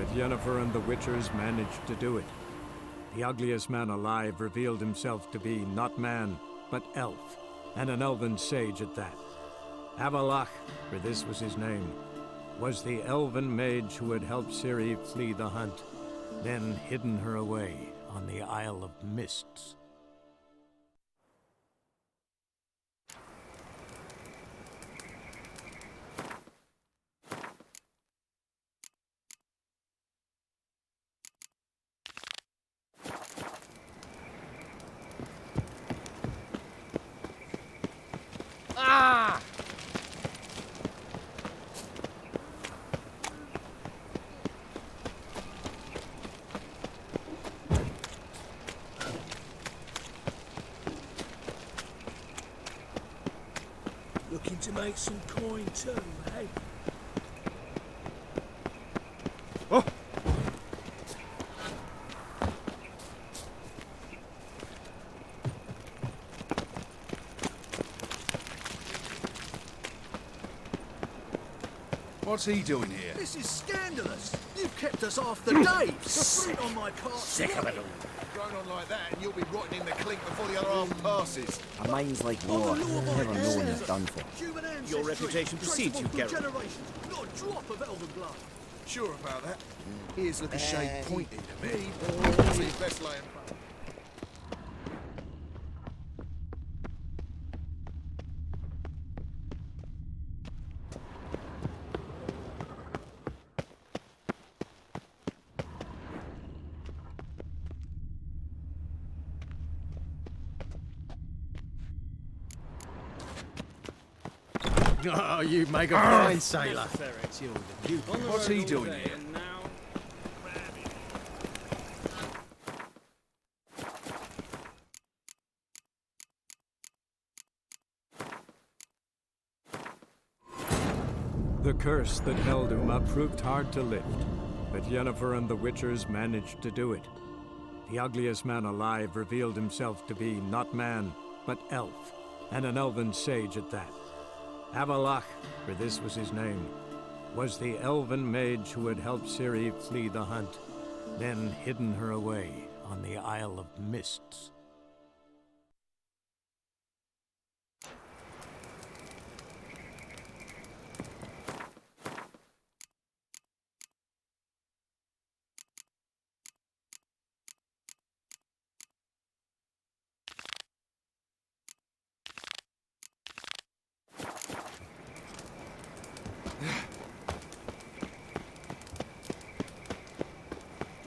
but Yennefer and the Witchers managed to do it. The ugliest man alive revealed himself to be not man, but elf, and an elven sage at that. Avalach, for this was his name, was the elven mage who had helped CHII flee the hunt, then hidden her away on the Isle of Mists. Looking to make some coin too, eh? Oh! What's he doing here? This is scandalous. You've kept us half the day. The fruit on my cart. Sick of it all. Going on like that and you'll be rotting in the clink before the other half passes. A mind's like water. Never know when it's done for. Your reputation precedes you, Geralt. Not a drop of elven blood. Sure about that. Ears look a shade pointy to me. See, best laying. Oh, you make a fine sailor. What's he doing here? The curse that held Uma proved hard to lift, but Yennefer and the Witchers managed to do it. The ugliest man alive revealed himself to be not man, but elf, and an elven sage at that. Avalach, for this was his name, was the elven mage who had helped CHII flee the hunt, then hidden her away on the Isle of Mists.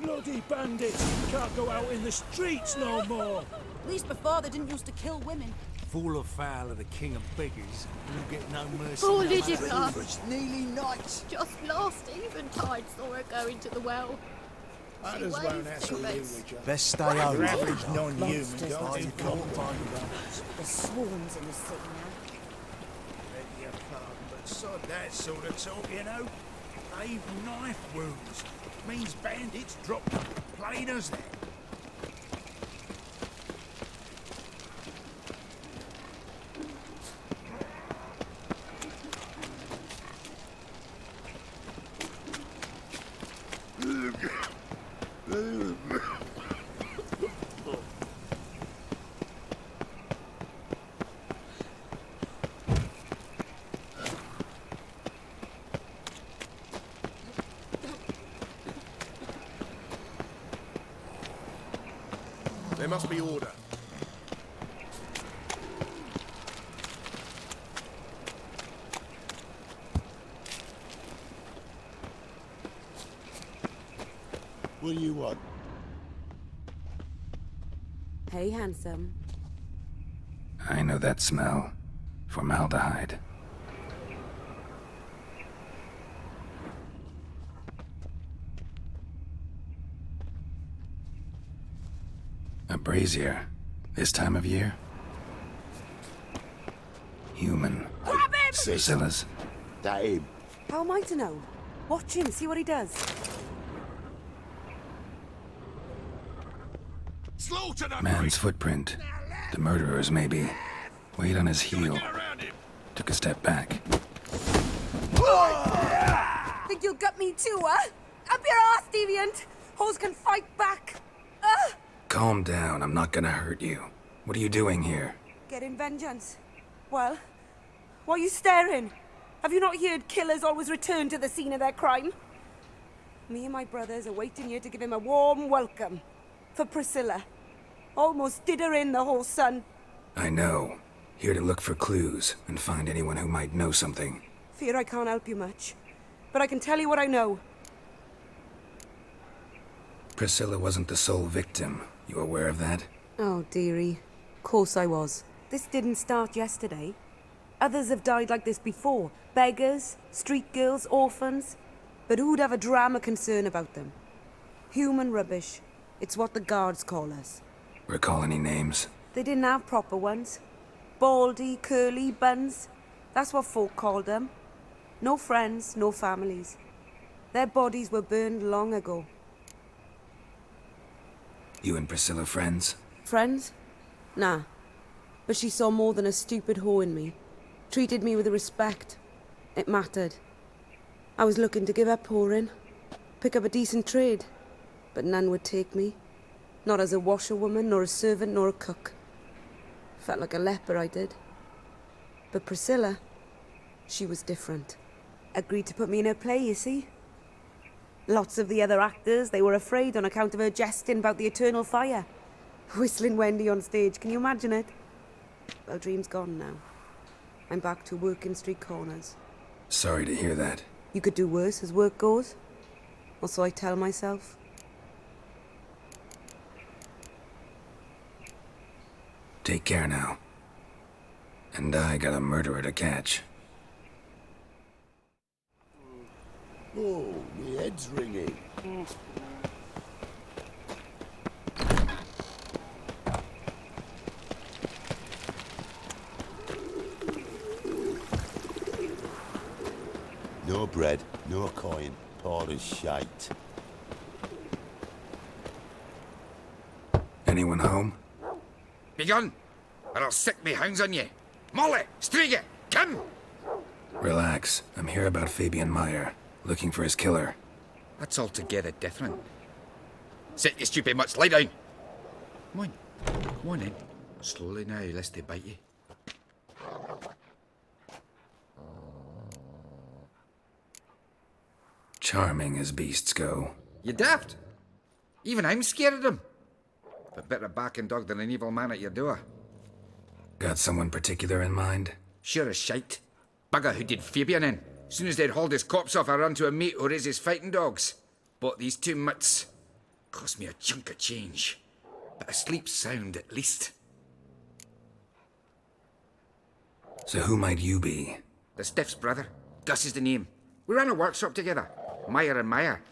Bloody bandits! Can't go out in the streets no more! At least before they didn't used to kill women. Fall afoul of the king of beggars, you'll get no mercy. Poor Lydia. It's nearly night. Just last eventide saw her go into the well. Others won't hassle you with you. Best stay home. Your average non-human can't even come by There's swarms in the city now. Beg your pardon, but sod that sort of talk, you know. They've knife wounds. Means bandits dropped them, plain as that. There must be order. What do you want? Hey, handsome. I know that smell. Formaldehyde. A brazier. This time of year? Human. Grab him! Scylla's. That him. How am I to know? Watch him, see what he does. Slaughter them! Man's footprint. The murderer's maybe. Weight on his heel. Took a step back. Think you'll gut me too, huh? Up your ass, violent. Hoes can fight back. Calm down, I'm not gonna hurt you. What are you doing here? Getting vengeance. Well, why are you staring? Have you not heard killers always return to the scene of their crime? Me and my brothers are waiting here to give him a warm welcome. For Priscilla. Almost did her in, the whole son. I know. Here to look for clues and find anyone who might know something. Fear I can't help you much. But I can tell you what I know. Priscilla wasn't the sole victim. You aware of that? Oh, dearie. Course I was. This didn't start yesterday. Others have died like this before. Beggars, street girls, orphans. But who'd have a drama concern about them? Human rubbish. It's what the guards call us. Recall any names? They didn't have proper ones. Baldy, curly, buns. That's what folk called them. No friends, no families. Their bodies were burned long ago. You and Priscilla friends? Friends? Nah. But she saw more than a stupid whore in me. Treated me with respect. It mattered. I was looking to give up whoring. Pick up a decent trade. But none would take me. Not as a washerwoman, nor a servant, nor a cook. Felt like a leper, I did. But Priscilla, she was different. Agreed to put me in her play, you see. Lots of the other actors, they were afraid on account of her jesting about the eternal fire. Whistling Wendy on stage, can you imagine it? Well, dream's gone now. I'm back to working street corners. Sorry to hear that. You could do worse as work goes. Or so I tell myself. Take care now. And I got a murderer to catch. Oh, my head's ringing. No bread, no coin, poor as shite. Anyone home? Begone, or I'll sick me hounds on you. Molly, Striga, come! Relax. I'm here about Fabian Meyer, looking for his killer. That's altogether different. Sit, you stupid mutts, lie down. Come on in. Slowly now, lest they bite you. Charming as beasts go. You daft? Even I'm scared of them. But better barking dog than an evil man at your door. Got someone particular in mind? Sure as shite. Bugger who did Fabian in. Soon as they'd hauled his corpse off, I ran to a mate who raises fighting dogs. Bought these 2 mutts. Cost me a chunk of change. But a sleep sound at least. So who might you be? The Stiff's brother. Gus is the name. We ran a workshop together. Meyer and Meyer.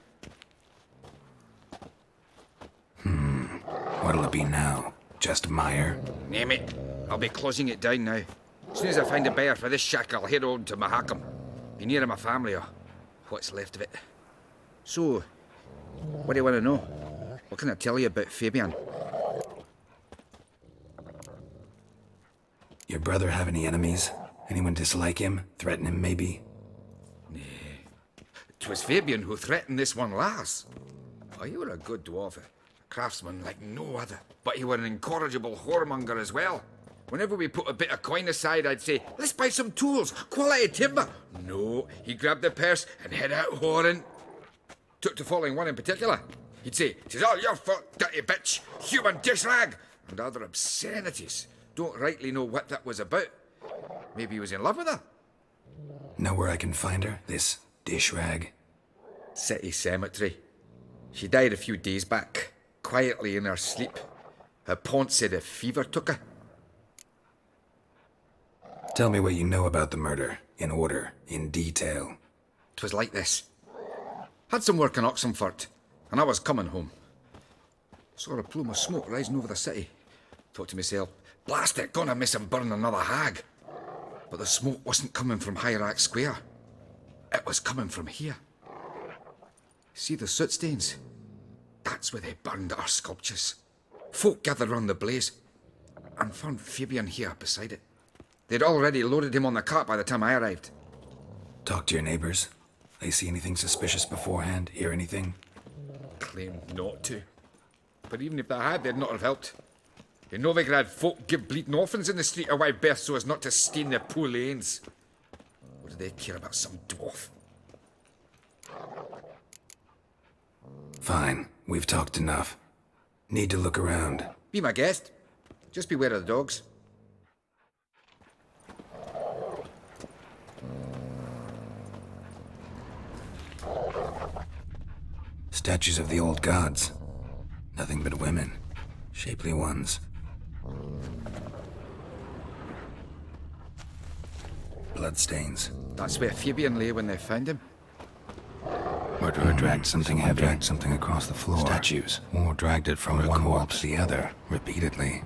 What'll it be now? Just Meyer? Name it. I'll be closing it down now. As soon as I find a buyer for this shack, I'll head on to Mahakam. Be near my family, or what's left of it. So, what do you want to know? What can I tell you about Fabian? Your brother have any enemies? Anyone dislike him? Threaten him, maybe? 'Twas Fabian who threatened this one last. Oh, you were a good dwarf, a craftsman like no other. But you were an incorrigible whoremonger as well. Whenever we put a bit of coin aside, I'd say, let's buy some tools, quality timber. No, he grabbed the purse and head out whoring. Took to following one in particular. He'd say, "'Tis all your fault, dirty bitch, human dish rag," and other obscenities. Don't rightly know what that was about. Maybe he was in love with her. Know where I can find her? This dish rag? City cemetery. She died a few days back, quietly in her sleep. Her pont said a fever took her. Tell me what you know about the murder, in order, in detail. 'Twas like this. Had some work in Oxenford, and I was coming home. Saw a plume of smoke rising over the city. Thought to myself, blast it, gonna miss him burn another hag. But the smoke wasn't coming from Hierarch Square. It was coming from here. See the soot stains? That's where they burned our sculptures. Folk gathered round the blaze, and found Fabian here beside it. They'd already loaded him on the cart by the time I arrived. Talk to your neighbors. They see anything suspicious beforehand? Hear anything? claim not to. But even if they had, they'd not have helped. In Novigrad, folk give bleeding orphans in the street a wide berth so as not to stain their poor lanes. What do they care about some dwarf? Fine, we've talked enough. Need to look around. Be my guest. Just beware of the dogs. Statues of the old gods. Nothing but women. Shapely ones. Bloodstains. That's where Fabian lay when they found him. Murderer dragged something heavy. Dragged something across the floor. Statues. Or dragged it from one wall to the other, repeatedly.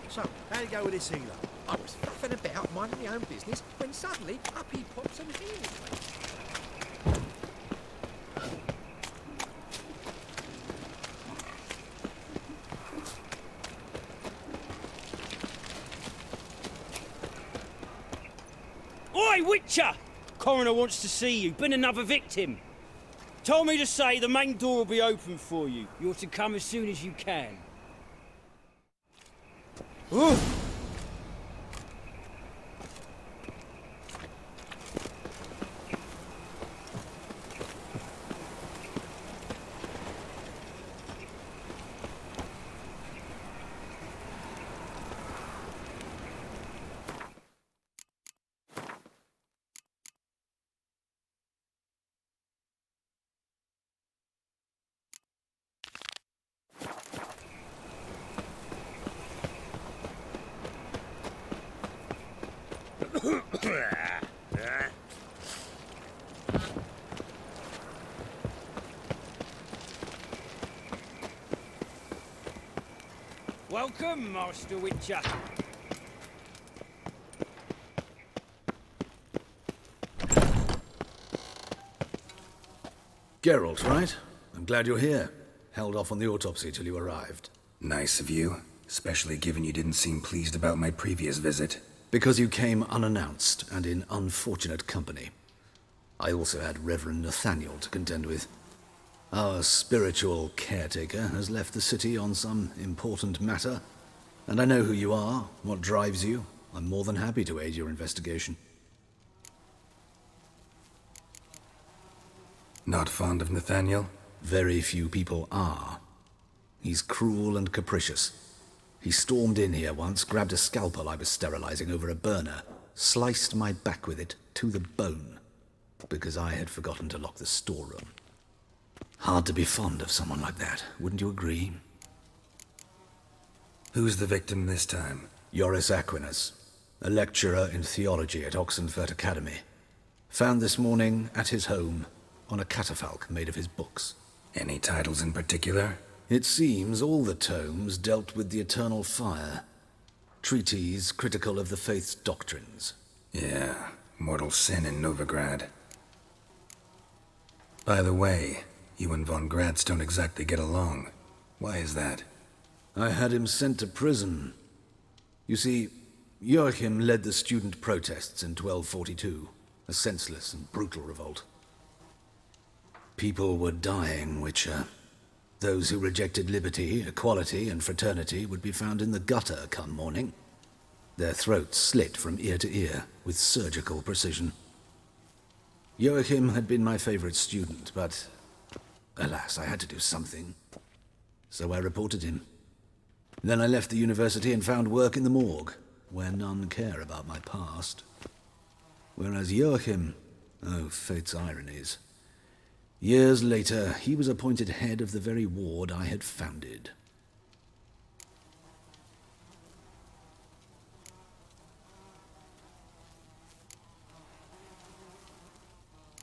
So, how you go with this healer? I was faffing about minding my own business when suddenly up he pops and heals me. Oi, Witcher! Coroner wants to see you. Been another victim. Told me to say the main door will be open for you. You're to come as soon as you can. Ooh. Welcome, Master Witcher. Geralt, right? I'm glad you're here. Held off on the autopsy till you arrived. Nice of you, especially given you didn't seem pleased about my previous visit. Because you came unannounced and in unfortunate company. I also had Reverend Nathaniel to contend with. Our spiritual caretaker has left the city on some important matter, and I know who you are, what drives you. I'm more than happy to aid your investigation. Not fond of Nathaniel? Very few people are. He's cruel and capricious. He stormed in here once, grabbed a scalpel I was sterilizing over a burner, sliced my back with it to the bone, because I had forgotten to lock the storeroom. Hard to be fond of someone like that, wouldn't you agree? Who's the victim this time? Joris Aquinas, a lecturer in theology at Oxenford Academy. Found this morning at his home on a catafalque made of his books. Any titles in particular? It seems all the tomes dealt with the eternal fire. Treatises critical of the faith's doctrines. Yeah, mortal sin in Novigrad. By the way, you and von Gratz don't exactly get along. Why is that? I had him sent to prison. You see, Joachim led the student protests in 1242, a senseless and brutal revolt. People were dying, Witcher. Those who rejected liberty, equality, and fraternity would be found in the gutter come morning. Their throats slit from ear to ear with surgical precision. Joachim had been my favorite student, but alas, I had to do something. So I reported him. Then I left the university and found work in the morgue, where none care about my past. Whereas Joachim, oh, fate's ironies. Years later, he was appointed head of the very ward I had founded.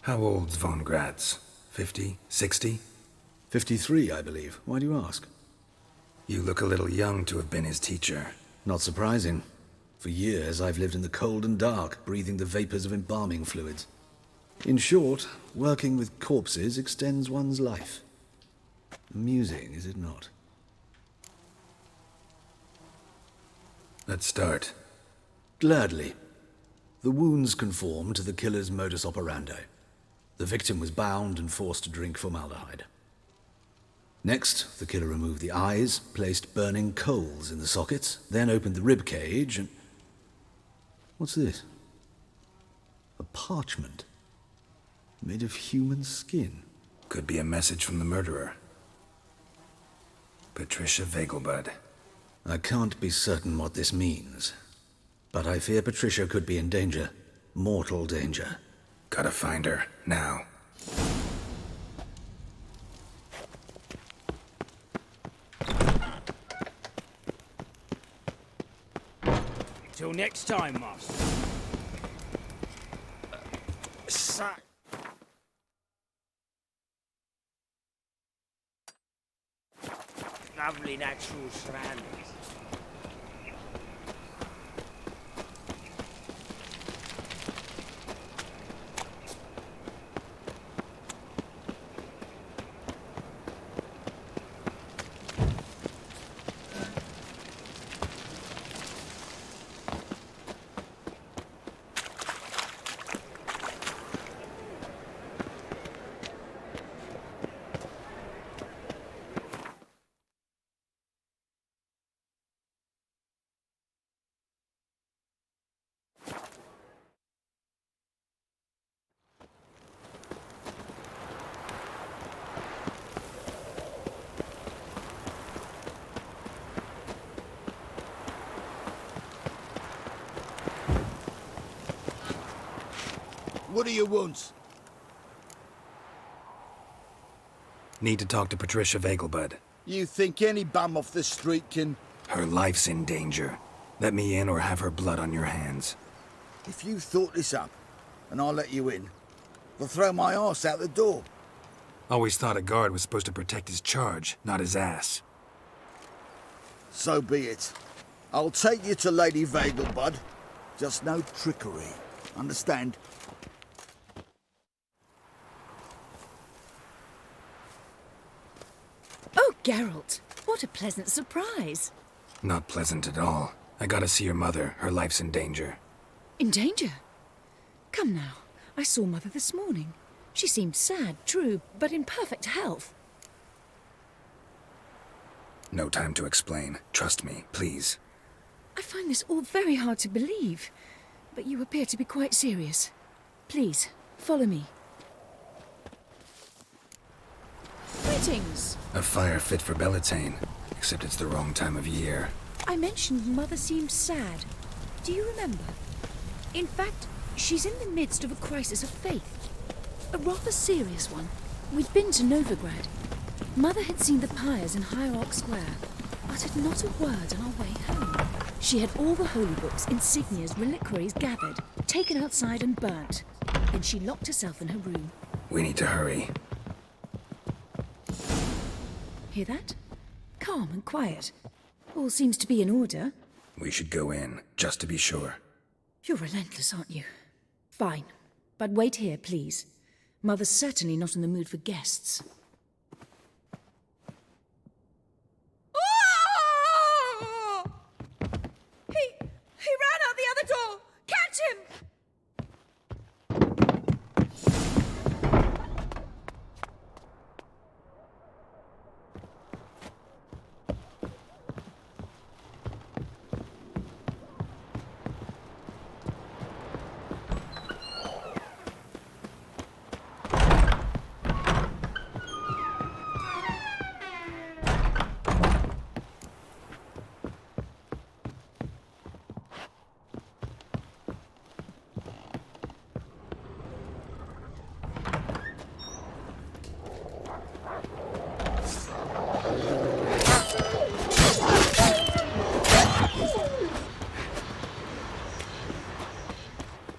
How old's von Gratz? 50? 60? 53, I believe. Why do you ask? You look a little young to have been his teacher. Not surprising. For years, I've lived in the cold and dark, breathing the vapors of embalming fluids. In short, working with corpses extends one's life. Amusing, is it not? Let's start. Gladly. The wounds conform to the killer's modus operandi. The victim was bound and forced to drink formaldehyde. Next, the killer removed the eyes, placed burning coals in the sockets, then opened the rib cage and... What's this? A parchment. Made of human skin. Could be a message from the murderer. Patricia Vegelbud. I can't be certain what this means. But I fear Patricia could be in danger. Mortal danger. Gotta find her, now. Till next time, Master. Lovely natural surroundings. What do you want? Need to talk to Patricia Vegelbud. You think any bum off the street can... Her life's in danger. Let me in or have her blood on your hands. If you thought this up, and I'll let you in, they'll throw my arse out the door. Always thought a guard was supposed to protect his charge, not his ass. So be it. I'll take you to Lady Vegelbud. Just no trickery. Understand? Oh, Geralt, what a pleasant surprise. Not pleasant at all. I gotta see your mother. Her life's in danger. In danger? Come now. I saw Mother this morning. She seemed sad, true, but in perfect health. No time to explain. Trust me, please. I find this all very hard to believe, but you appear to be quite serious. Please, follow me. Greetings. A fire fit for Bellatane, except it's the wrong time of year. I mentioned Mother seemed sad. Do you remember? In fact, she's in the midst of a crisis of faith. A rather serious one. We'd been to Novigrad. Mother had seen the pyres in Hierarch Square, uttered not a word on our way home. She had all the holy books, insignias, reliquaries gathered, taken outside and burnt. Then she locked herself in her room. We need to hurry. Hear that? Calm and quiet. All seems to be in order. We should go in, just to be sure. You're relentless, aren't you? Fine. But wait here, please. Mother's certainly not in the mood for guests. He ran out the other door! Catch him!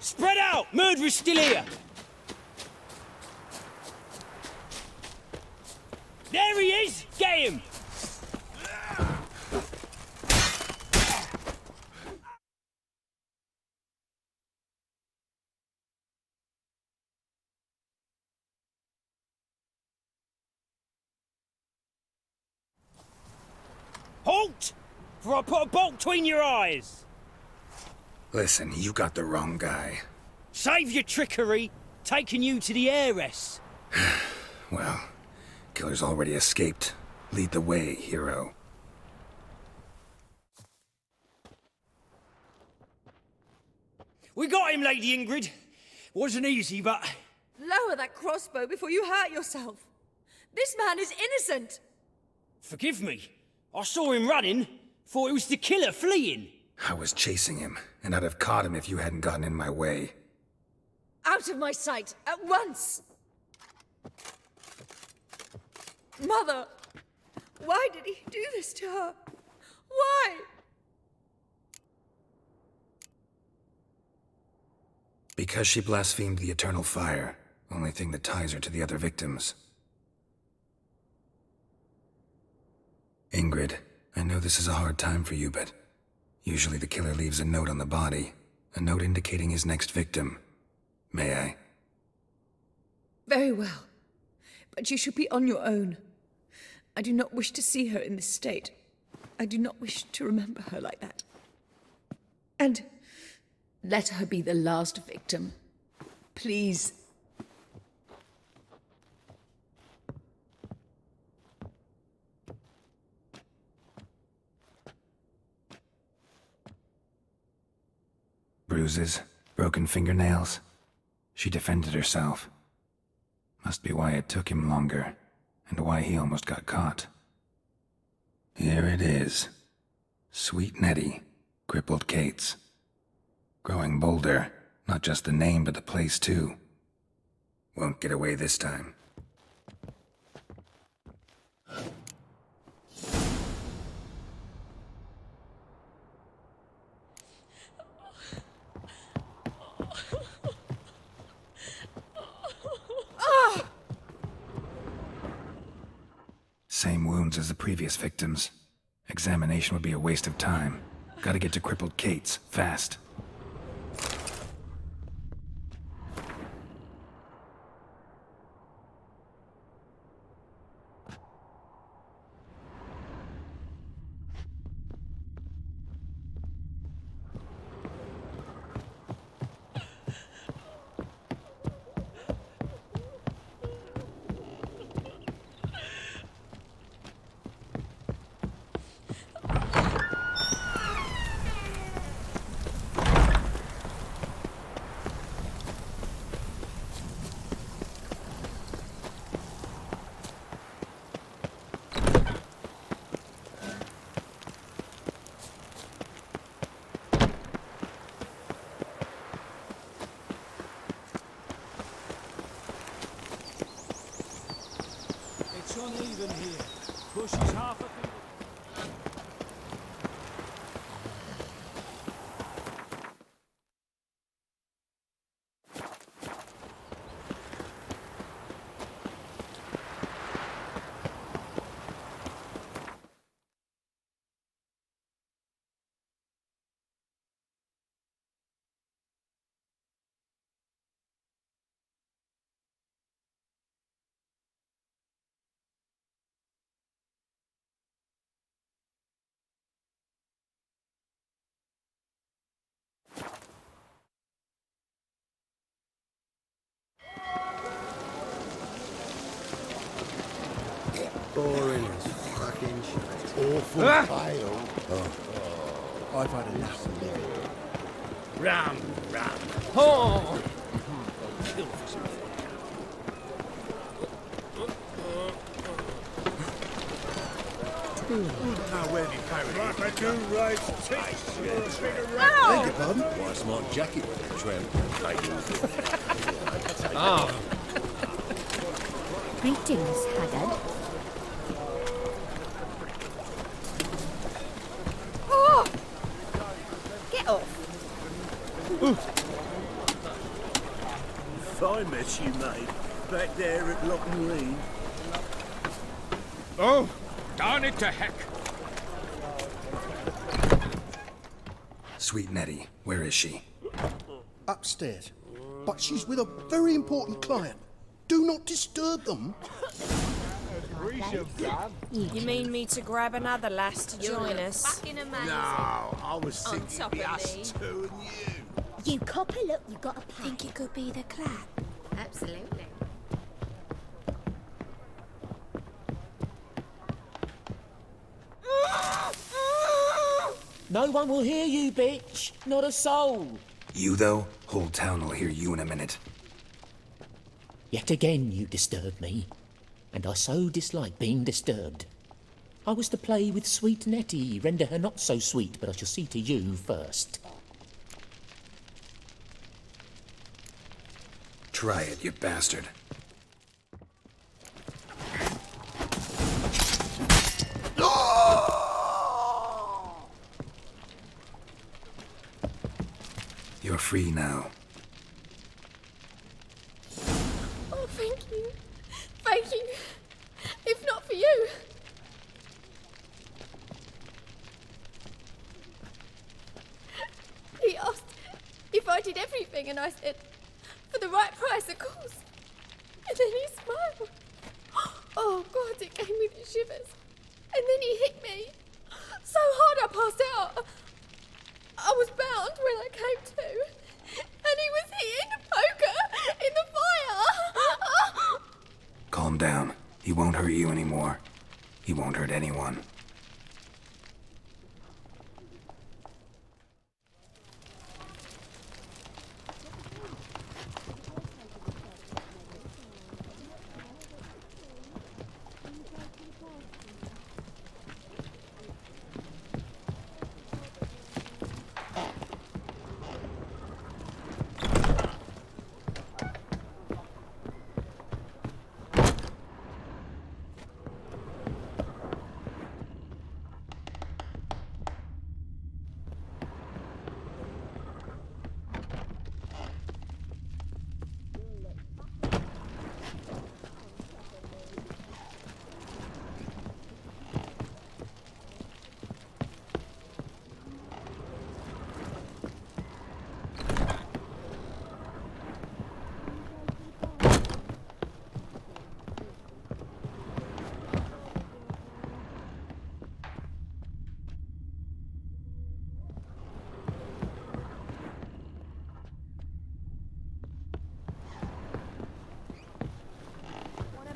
Spread out! Murderer's still here! There he is! Get him! Halt! For I put a bolt between your eyes! Listen, you got the wrong guy. Save your trickery! Taking you to the heiress! Well, killer's already escaped. Lead the way, hero. We got him, Lady Ingrid. Wasn't easy, but... Lower that crossbow before you hurt yourself. This man is innocent. Forgive me. I saw him running. Thought it was the killer fleeing. I was chasing him, and I'd have caught him if you hadn't gotten in my way. Out of my sight, at once! Mother! Why did he do this to her? Why? Because she blasphemed the eternal fire. Only thing that ties her to the other victims. Ingrid, I know this is a hard time for you, but usually the killer leaves a note on the body. A note indicating his next victim. May I? Very well. But you should be on your own. I do not wish to see her in this state. I do not wish to remember her like that. And let her be the last victim. Please. Bruises, broken fingernails. She defended herself. Must be why it took him longer, and why he almost got caught. Here it is. Sweet Nettie, crippled Kate's. Growing bolder, not just the name but the place too. Won't get away this time. Same wounds as the previous victims. Examination would be a waste of time. Gotta get to crippled Kate's, fast. It's uneven here. Bush is half a... Boring as fucking shit. Awful fail. I've had enough of living. Rum. Oh! Beg your pardon? Why, smart jacket, tramp. Ah. Greetings, Haggard. Oh! Get off. Fine mess you made. Back there at Loch Marine. Oh, darn it to heck. Sweet Nettie, where is she? Upstairs. But she's with a very important client. Do not disturb them. You mean me to grab another lass to join us? Fucking amazing. No, I was On thinking top it'd be of us me. two and you. You copper, look, you got a plan. Think it could be the clap? Absolutely. No one will hear you, bitch. Not a soul. You, though? Whole town will hear you in a minute. Yet again you disturb me, and I so dislike being disturbed. I was to play with sweet Nettie, render her not so sweet, but I shall see to you first. Try it, you bastard. You're free now. Oh, thank you. Thank you. If not for you. He asked if I did everything, and I said, for the right price, of course. And then he smiled. Oh, God, it gave me the shivers. And then he hit me so hard I passed out. I was bound when I came to. And he was hitting poker in the fire. Calm down. He won't hurt you anymore. He won't hurt anyone.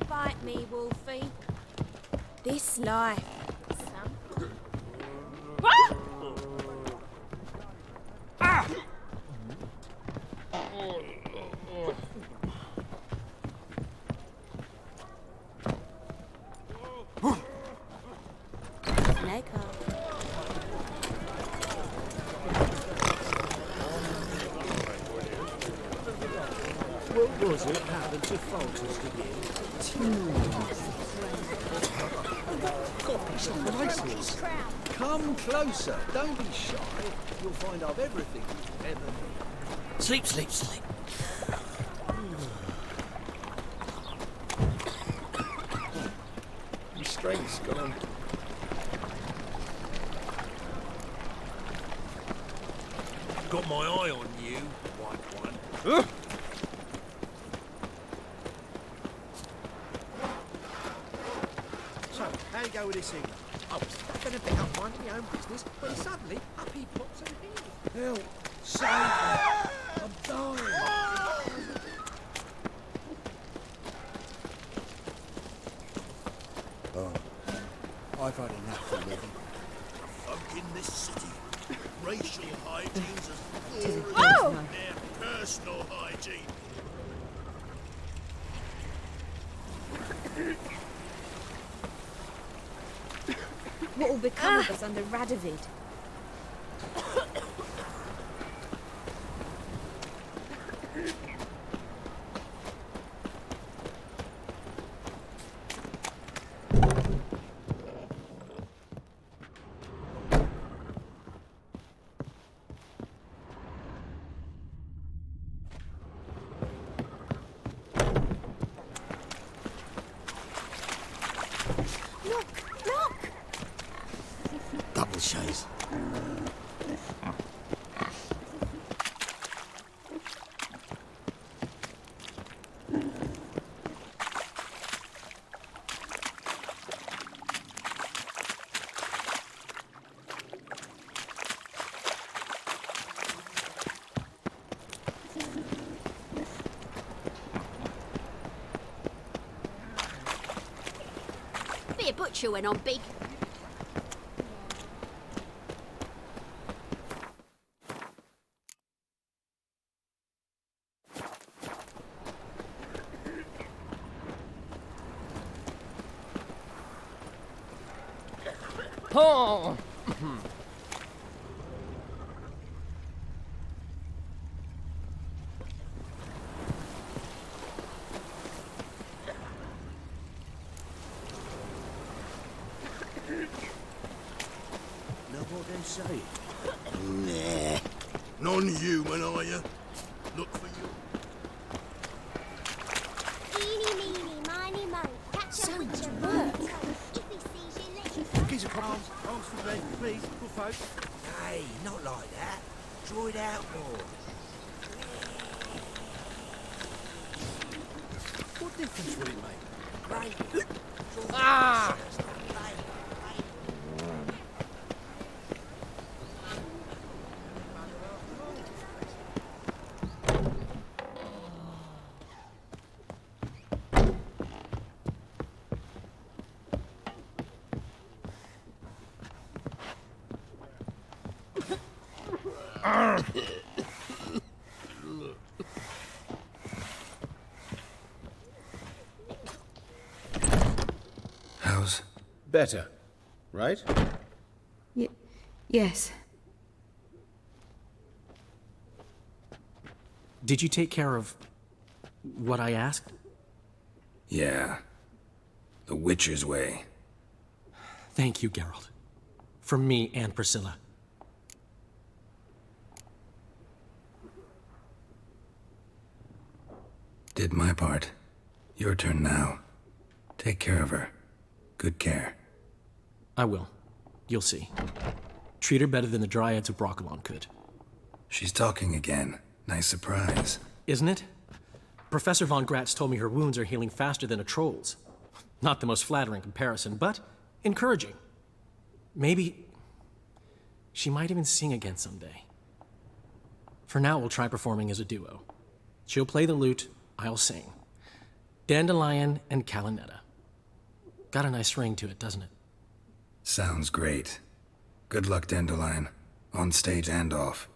Bite me, Wolfie. This life. What? Ah! What was it happened to Falters again? Got places. Come closer. Don't be shy. You'll find I've everything you ever need. Sleep, sleep, sleep. Your strength's gone. Got my eye on you, white one. So, how you go with this evening? I was going to pick up minding my own business when suddenly up he pops and heals. Help! Save me! I'm dying! Oh, I've had enough of living. Folk in this city, racial hygiene's as poor Oh! as their personal hygiene. What will become of us under Radovid? Double shays. Be a butcher when I'm big. Oh. Know what they say? Nah. Non-human, are you? Look for you. Eeny, meeny, miny, mo. Catch up with your bird. If he sees you, let you Kiss a arms for me, please, good folks. Hey, not like that. Draw it out more. What difference would it make? Great. Ah! How's... Better, right? Yes. Did you take care of what I asked? Yeah. The Witcher's way. Thank you, Geralt. From me and Priscilla. Did my part. Your turn now. Take care of her. Good care. I will. You'll see. Treat her better than the Dryads of Brokilon could. She's talking again. Nice surprise. Isn't it? Professor von Gratz told me her wounds are healing faster than a troll's. Not the most flattering comparison, but encouraging. Maybe she might even sing again someday. For now, we'll try performing as a duo. She'll play the lute, I'll sing. Dandelion and Calinetta. Got a nice ring to it, doesn't it? Sounds great. Good luck, Dandelion. On stage and off.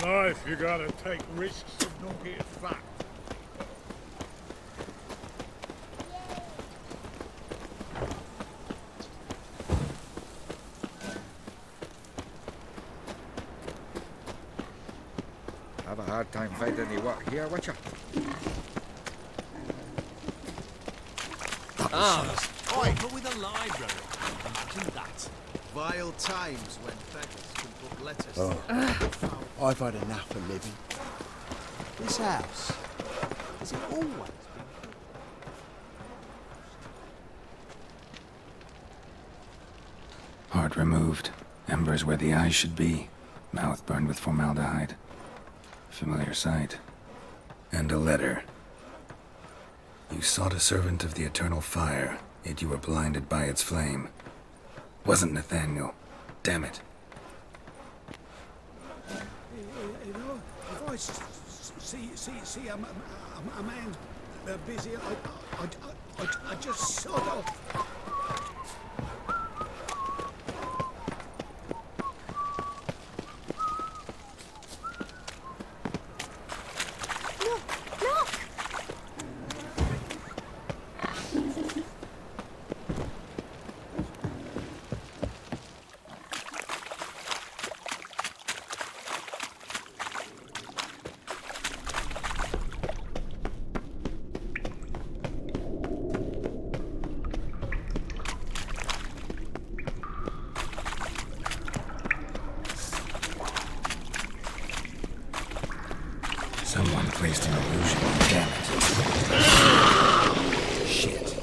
In life, you gotta take risks of not getting fucked. a hard time finding any work here, Witcher. But with a library. Imagine that. Vile times when beggars can put letters. Oh. I've had enough of living. This house, is it always been? Heart removed, embers where the eyes should be, mouth burned with formaldehyde. Familiar sight. And a letter. You sought a servant of the eternal fire, yet you were blinded by its flame. Wasn't Nathaniel. Damn it. You know, if I see a man busy, I just sort of... Someone placed an illusion. Damn it. Shit.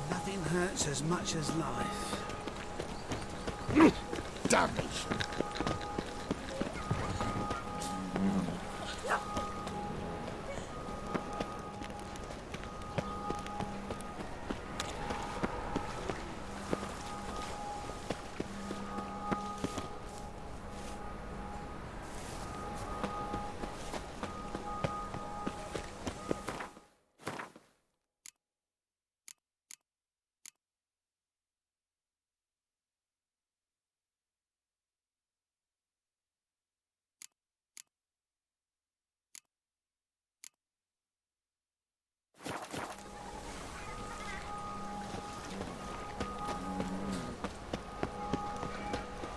Nothing hurts as much as life. Damage.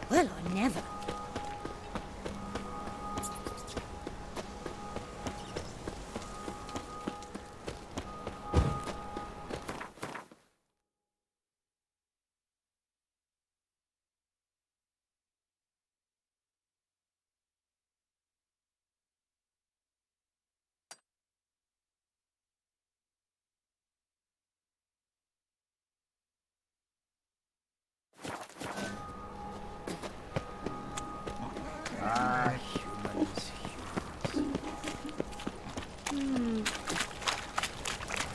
Well, I never.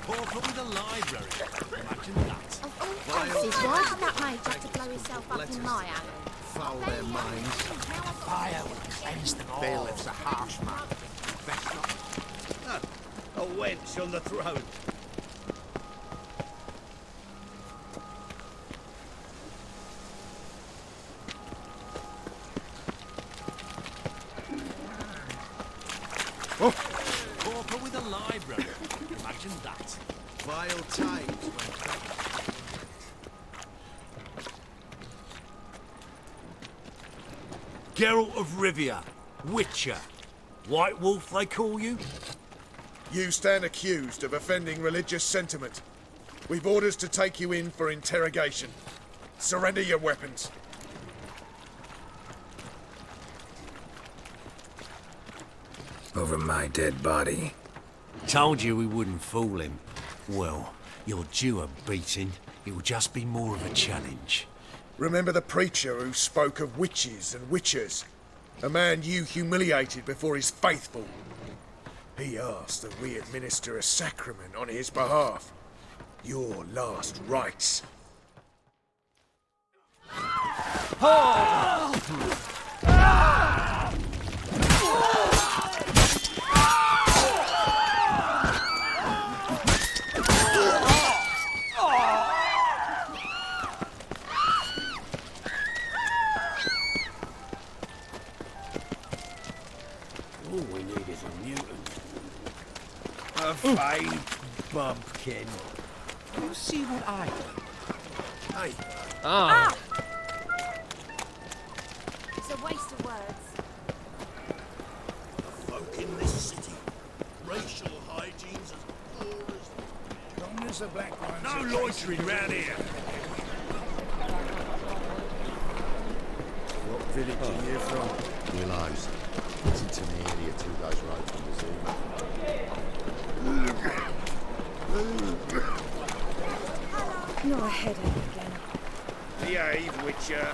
But with a library. Imagine that. Of all places, why did that mage have to blow himself up in my alley? Foul their minds. Fire will cleanse them all. Bailiff's a harsh man. Best not. A wench on the throne. Pauper with a library. Imagine that. Vile times when Geralt of Rivia, Witcher. White Wolf, they call you? You stand accused of offending religious sentiment. We've orders to take you in for interrogation. Surrender your weapons. Over my dead body. Told you we wouldn't fool him. Well, you're due a beating. It will just be more of a challenge. Remember the preacher who spoke of witches and witchers? A man you humiliated before his faithful. He asked that we administer a sacrament on his behalf. Your last rites. All we need is a mutant. A fade bumpkin. You see what I do? Hey. Ah! It's a waste of words. The folk in this city, racial hygiene's as poor as... Long as the black ones... No loitering round here! What village are you from? Willows. It's in the area 2 days' road from the zoo. Not a headache again. Behave, Witcher.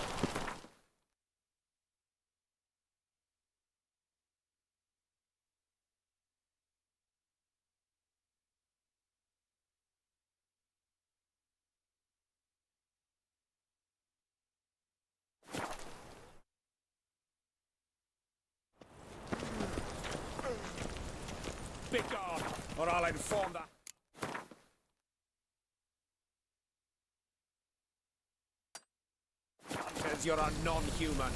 Begone, or I'll inform that. Says you're a non-human.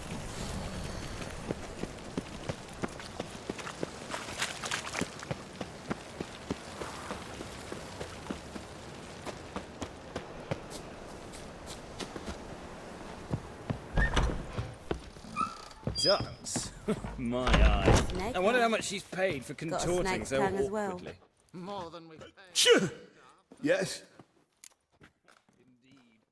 Ducks? My eye. Snake I wonder tongue. how much she's paid for Got a contorting snake so tongue as well. awkwardly. More than we paid. Yes? Indeed.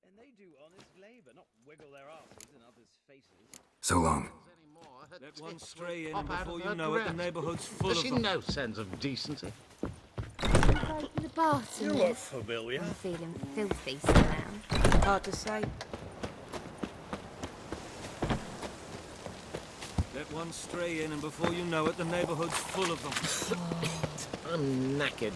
And they do honest labour, not wiggle their asses in others' faces. So long. Let one stray in, and before you know it, the neighbourhood's full of them. No sense of decency. Go to the bath. You look familiar. I'm feeling filthy somehow. Hard to say. Let one stray in, and before you know it, the neighbourhood's full of them. I'm knackered.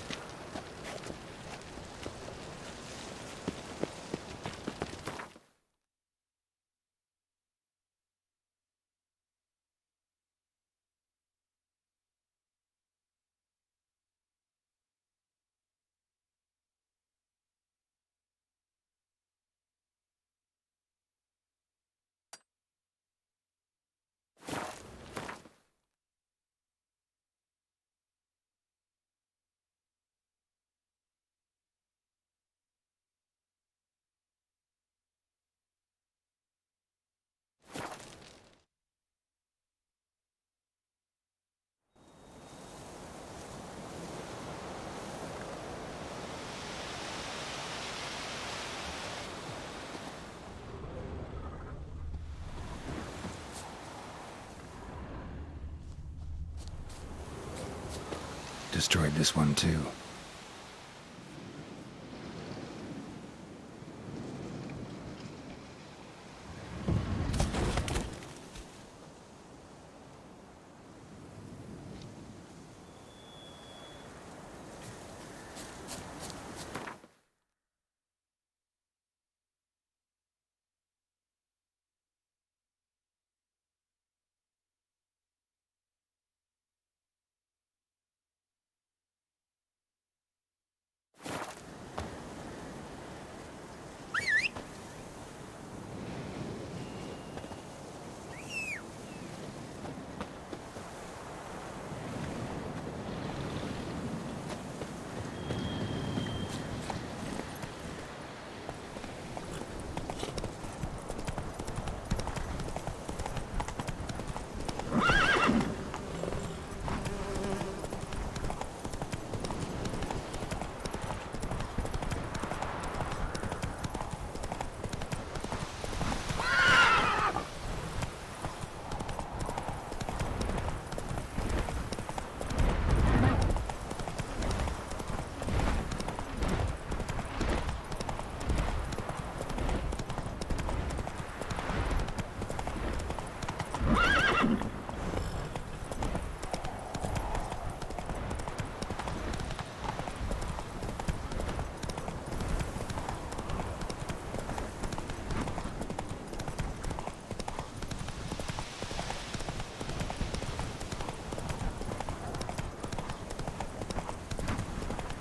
Destroyed this one too.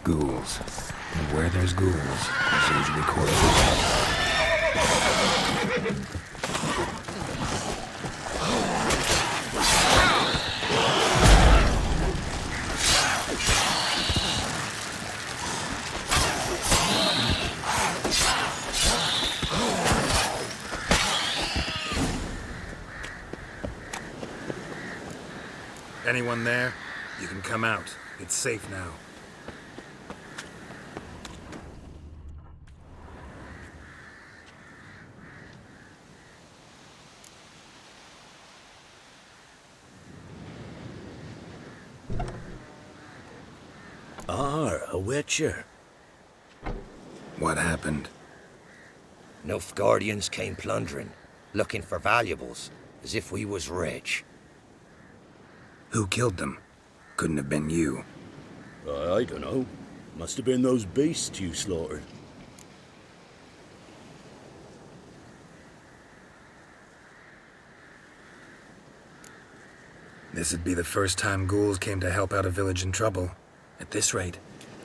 Ghouls. And where there's ghouls, there's usually corpses. Anyone there? You can come out. It's safe now. A witcher. What happened? Nilfgaardians came plundering, looking for valuables, as if we was rich. Who killed them? Couldn't have been you. I don't know. Must have been those beasts you slaughtered. This'd be the first time ghouls came to help out a village in trouble. At this rate,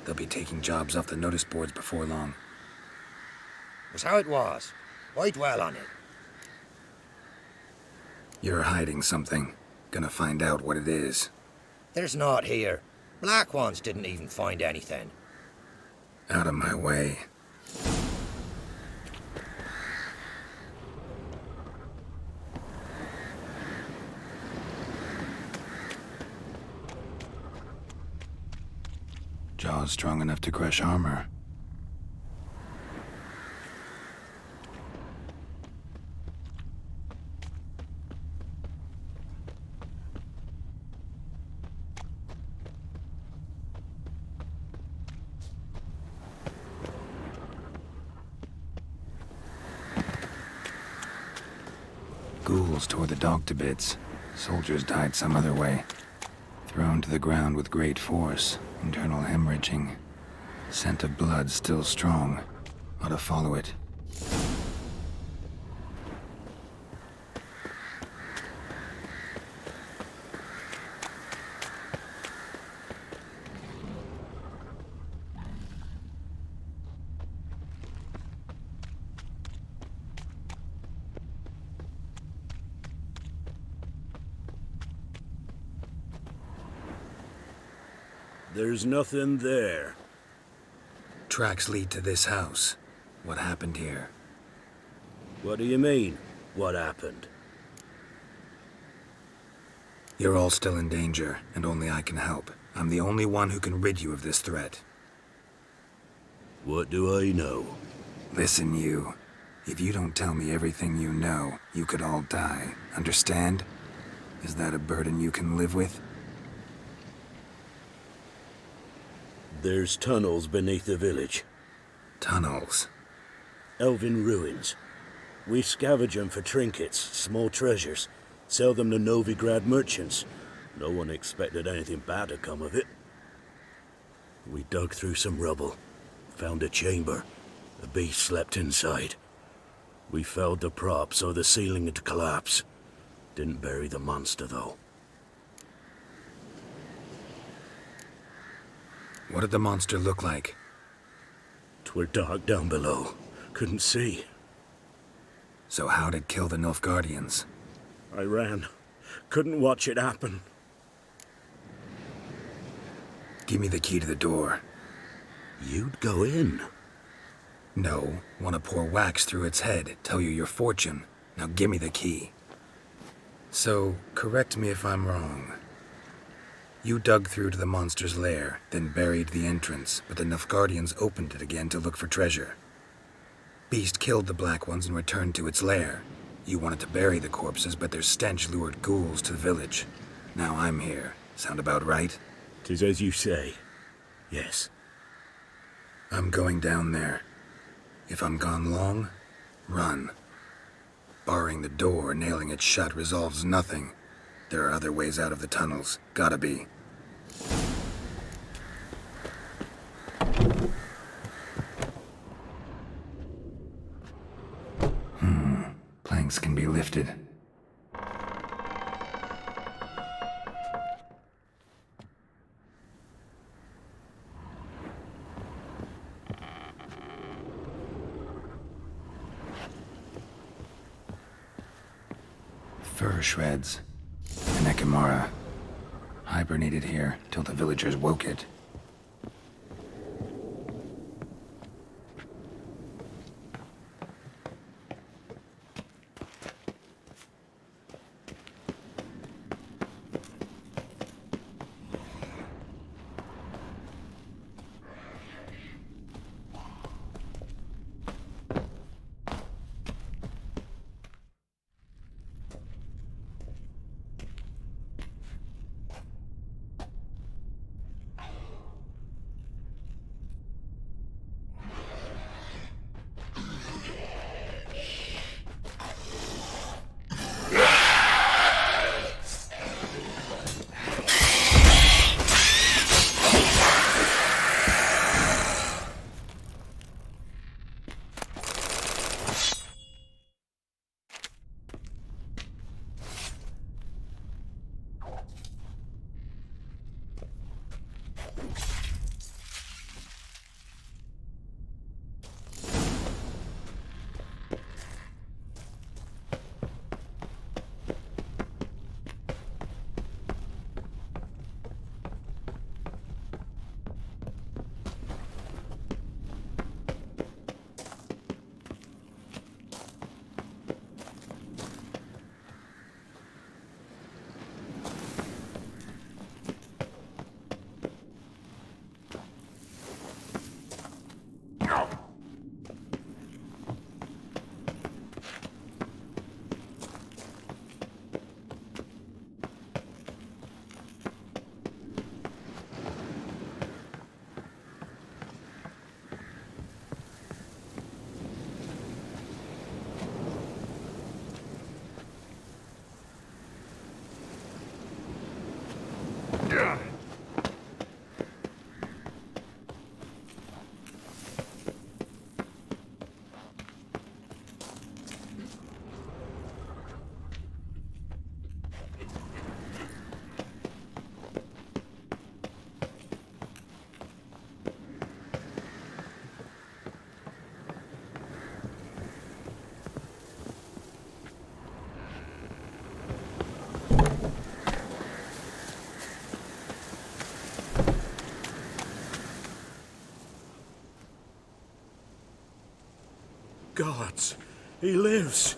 they'll be taking jobs off the notice boards before long. Was how it was. Why dwell on it? You're hiding something. Gonna find out what it is. There's naught here. Black ones didn't even find anything. Out of my way. Jaws strong enough to crush armor. Ghouls tore the dog to bits. Soldiers died some other way. Thrown to the ground with great force. Internal hemorrhaging. Scent of blood still strong. Ought to follow it. There's nothing there. Tracks lead to this house. What happened here? What do you mean, what happened? You're all still in danger, and only I can help. I'm the only one who can rid you of this threat. What do I know? Listen, you. If you don't tell me everything you know, you could all die. Understand? Is that a burden you can live with? There's tunnels beneath the village. Tunnels? Elven ruins. We scavenge them for trinkets, small treasures. Sell them to Novigrad merchants. No one expected anything bad to come of it. We dug through some rubble. Found a chamber. A beast slept inside. We felled the prop so the ceiling had collapsed. Didn't bury the monster, though. What did the monster look like? 'Twere dark down below. Couldn't see. So how'd it kill the Nilfgaardians? I ran. Couldn't watch it happen. Give me the key to the door. You'd go in? No. Want to pour wax through its head, tell you your fortune. Now give me the key. So, correct me if I'm wrong. You dug through to the monster's lair, then buried the entrance, but the Nilfgaardians opened it again to look for treasure. Beast killed the Black Ones and returned to its lair. You wanted to bury the corpses, but their stench lured ghouls to the village. Now I'm here. Sound about right? 'Tis as you say. Yes. I'm going down there. If I'm gone long, run. Barring the door, nailing it shut resolves nothing. There are other ways out of the tunnels. Gotta be. Planks can be lifted. Fur shreds. An Ekimmara. Hibernated here till the villagers woke it. Gods, he lives.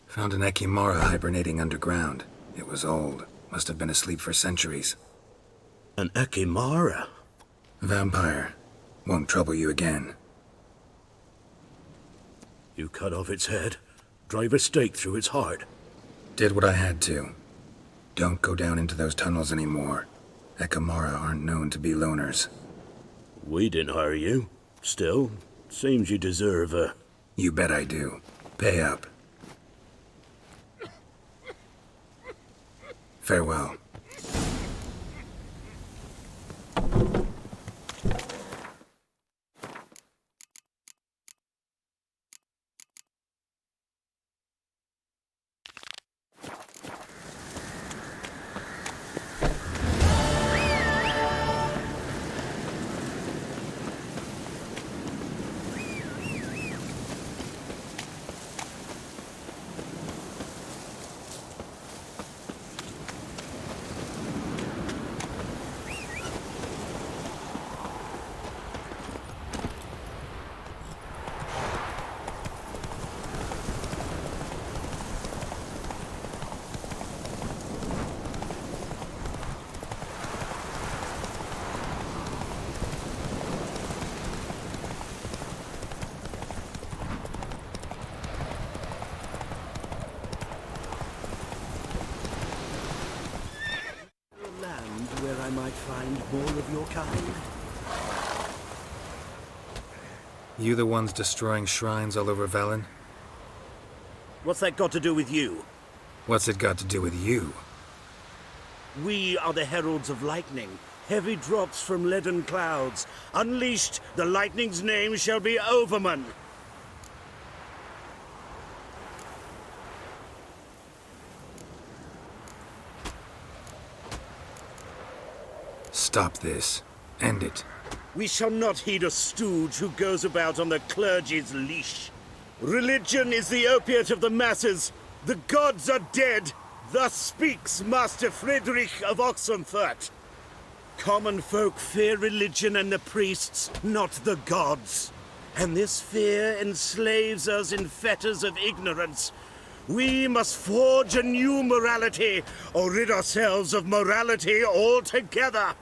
Found an Ekimmara hibernating underground. It was old. Must have been asleep for centuries. An Ekimmara? Vampire. Won't trouble you again. You cut off its head, drive a stake through its heart. Did what I had to. Don't go down into those tunnels anymore. Ekimmara aren't known to be loners. We didn't hire you. Still, seems you deserve a... You bet I do. Pay up. Farewell. More of your kind? You the ones destroying shrines all over Velen? What's that got to do with you? What's it got to do with you? We are the heralds of lightning. Heavy drops from leaden clouds. Unleashed, the lightning's name shall be Overman. Stop this. End it. We shall not heed a stooge who goes about on the clergy's leash. Religion is the opiate of the masses. The gods are dead. Thus speaks Master Friedrich of Oxenfurt. Common folk fear religion and the priests, not the gods. And this fear enslaves us in fetters of ignorance. We must forge a new morality, or rid ourselves of morality altogether.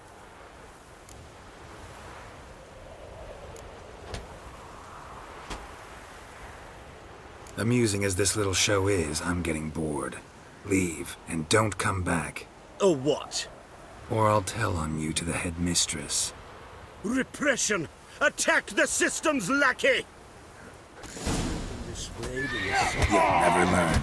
Amusing as this little show is, I'm getting bored. Leave, and don't come back. Or what? Or I'll tell on you to the headmistress. Repression! Attack the system's lackey! This way to You'll never learn.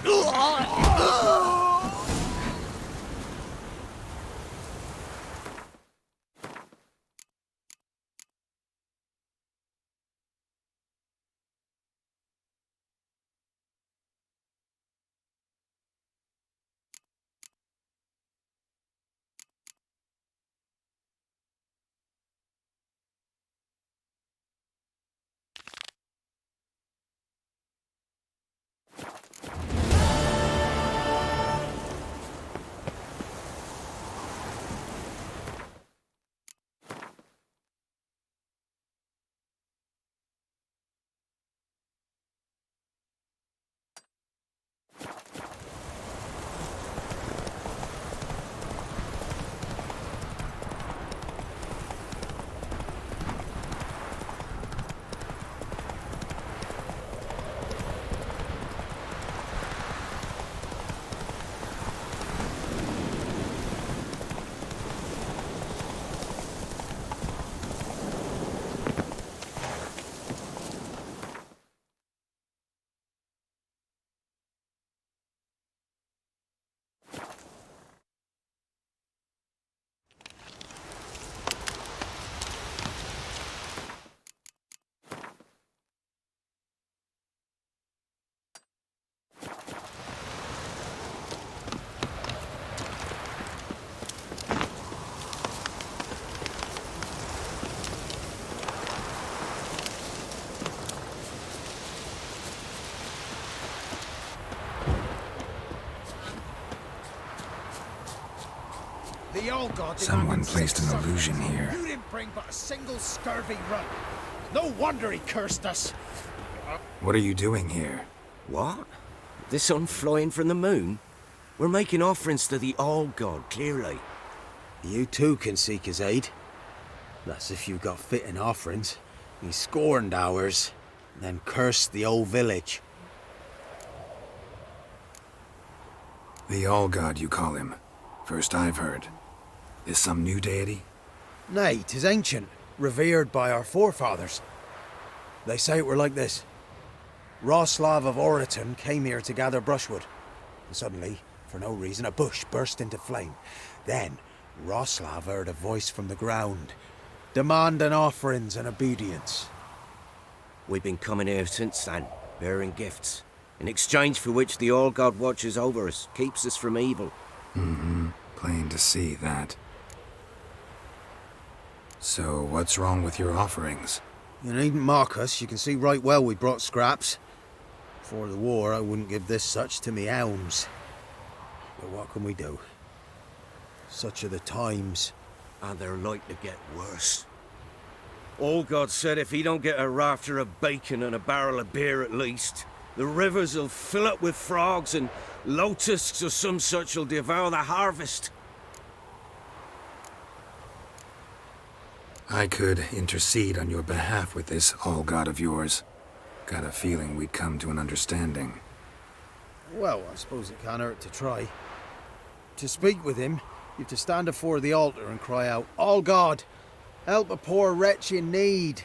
The old god did Someone not placed an illusion here. You didn't bring but a single scurvy run. No wonder he cursed us. What are you doing here? What? The sun flying from the moon? We're making offerings to the old god, clearly. You too can seek his aid. That's if you got fitting offerings. He scorned ours, then cursed the old village. The All-God, you call him. First I've heard. Is some new deity? Nay, 'tis ancient, revered by our forefathers. They say it were like this. Roslav of Oriton came here to gather brushwood. And suddenly, for no reason, a bush burst into flame. Then, Roslav heard a voice from the ground, demanding offerings and obedience. We've been coming here since then, bearing gifts, in exchange for which the All-God watches over us, keeps us from evil. Mm-hmm. Plain to see that. So, what's wrong with your offerings? You needn't mock us. You can see right well we brought scraps. Before the war, I wouldn't give this such to me hounds. But what can we do? Such are the times. And they're like to get worse. All-God said if he don't get a rafter of bacon and a barrel of beer at least, the rivers will fill up with frogs and locusts or some such will devour the harvest. I could intercede on your behalf with this All-God of yours. Got a feeling we'd come to an understanding. Well, I suppose it can't hurt to try. To speak with him, you've to stand before the altar and cry out, "All God, help a poor wretch in need."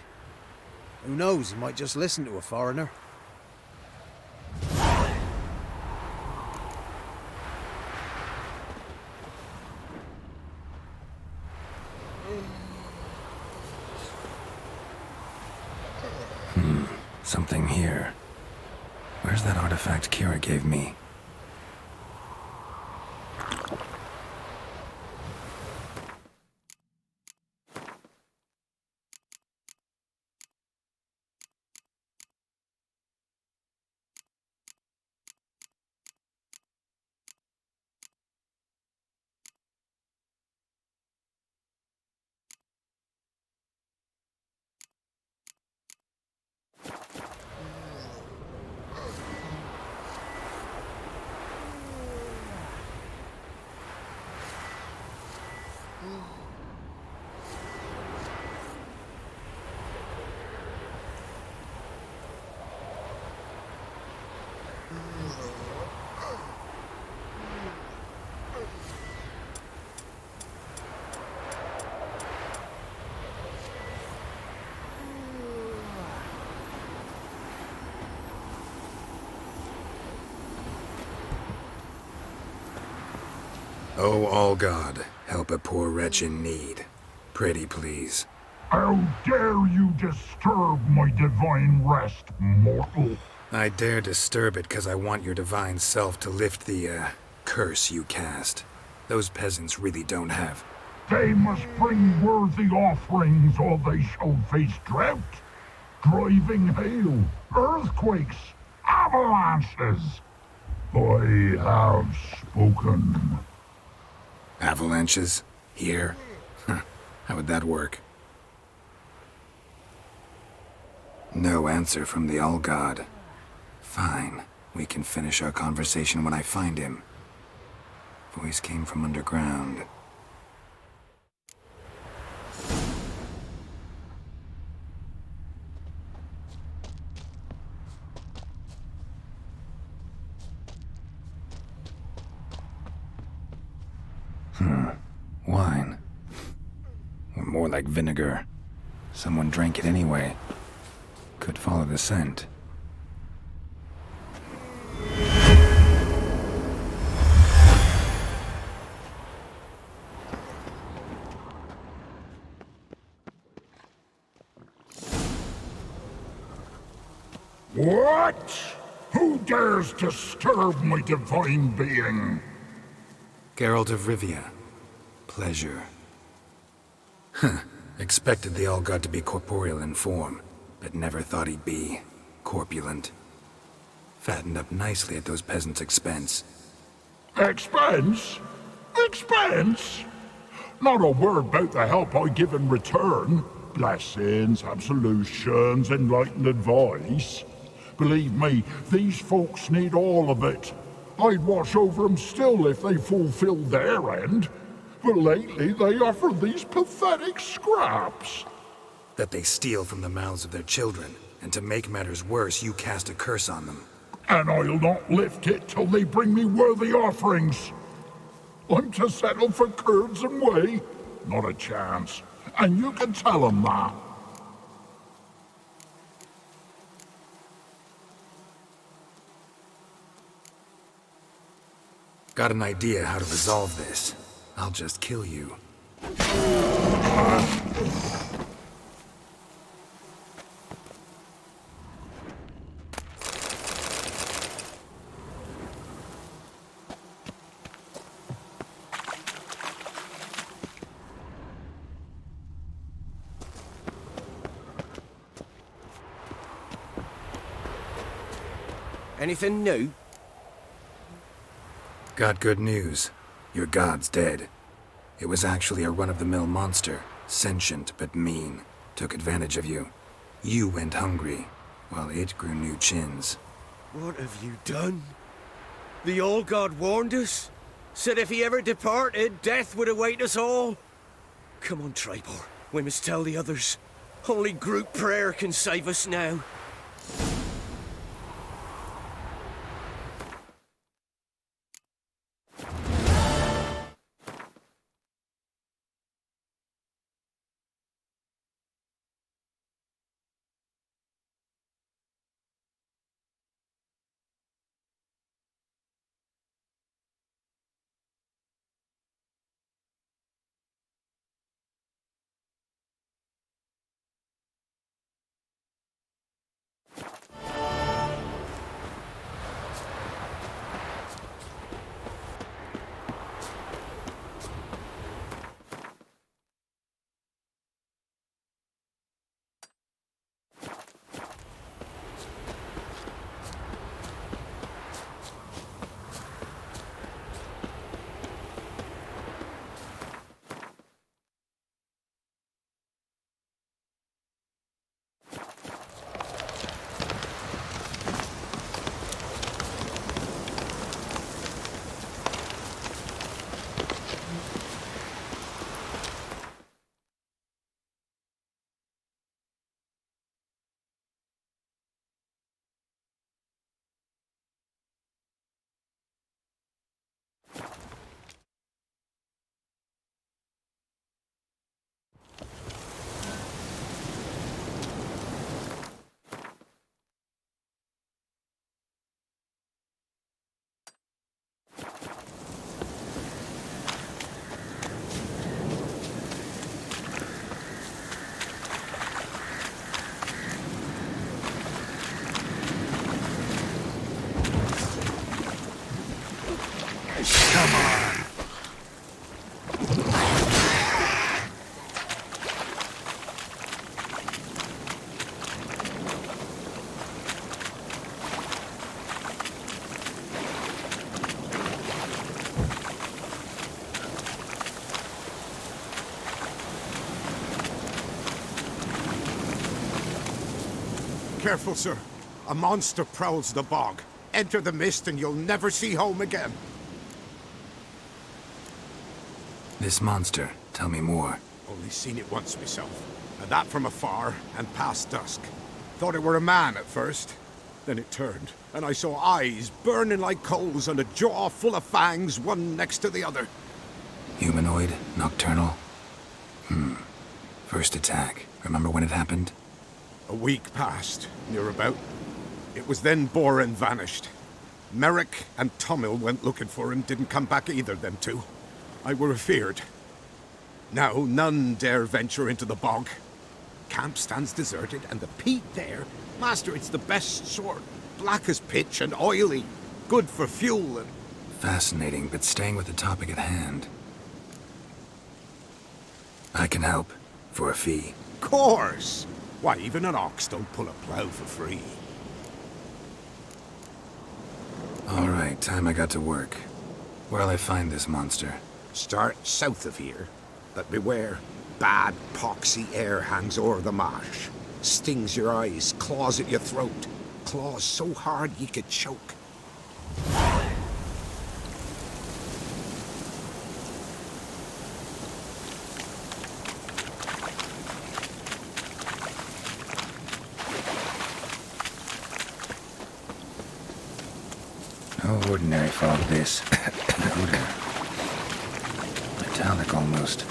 Who knows, he might just listen to a foreigner. Something here. Where's that artifact Kira gave me? Oh, all God, help a poor wretch in need. Pretty please. How dare you disturb my divine rest, mortal? I dare disturb it because I want your divine self to lift the, curse you cast. Those peasants really don't have. They must bring worthy offerings or they shall face drought, driving hail, earthquakes, avalanches. I have spoken. Avalanches? Here? How would that work? No answer from the All-God. Fine. We can finish our conversation when I find him. Voice came from underground. Wine. Or more like vinegar. Someone drank it anyway. Could follow the scent. What? Who dares disturb my divine being? Geralt of Rivia. Pleasure. Expected the All-God to be corporeal in form, but never thought he'd be corpulent. Fattened up nicely at those peasants' expense. Expense? Expense? Not a word about the help I give in return. Blessings, absolutions, enlightened advice. Believe me, these folks need all of it. I'd watch over them still if they fulfilled their end. But lately they offer these pathetic scraps. That they steal from the mouths of their children, and to make matters worse, you cast a curse on them. And I'll not lift it till they bring me worthy offerings. I'm to settle for curds and whey? Not a chance. And you can tell them that. Got an idea how to resolve this. I'll just kill you. Anything new? Got good news. Your god's dead. It was actually a run-of-the-mill monster, sentient but mean. Took advantage of you. You went hungry, while it grew new chins. What have you done? The All-God warned us? Said if he ever departed, death would await us all? Come on, Trebor. We must tell the others. Only group prayer can save us now. careful, sir. A monster prowls the bog. Enter the mist and you'll never see home again. This monster, tell me more. Only seen it once myself. And that from afar and past dusk. Thought it were a man at first. Then it turned, and I saw eyes burning like coals and a jaw full of fangs, one next to the other. Humanoid? Nocturnal? First attack. Remember when it happened? A week passed, near about. It was then Boren vanished. Merrick and Tummel went looking for him, didn't come back either, them two. I were afeard. Now none dare venture into the bog. Camp stands deserted, and the peat there, master, it's the best sort. Black as pitch and oily. Good for fuel and... Fascinating, but staying with the topic at hand. I can help. For a fee. Course! Why, even an ox don't pull a plough for free. All right, time I got to work. Where'll I find this monster? Start south of here. But beware. Bad, poxy air hangs o'er the marsh. Stings your eyes, claws at your throat. Claws so hard ye could choke. No ordinary fog, this. Odor. Metallic almost.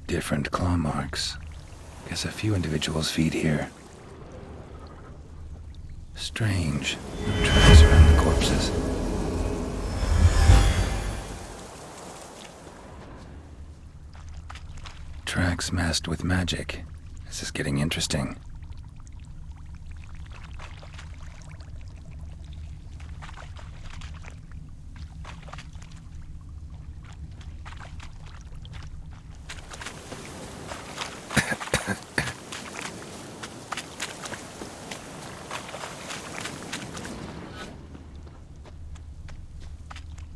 Different claw marks. Guess a few individuals feed here. Strange. No tracks around the corpses. Tracks masked with magic. This is getting interesting.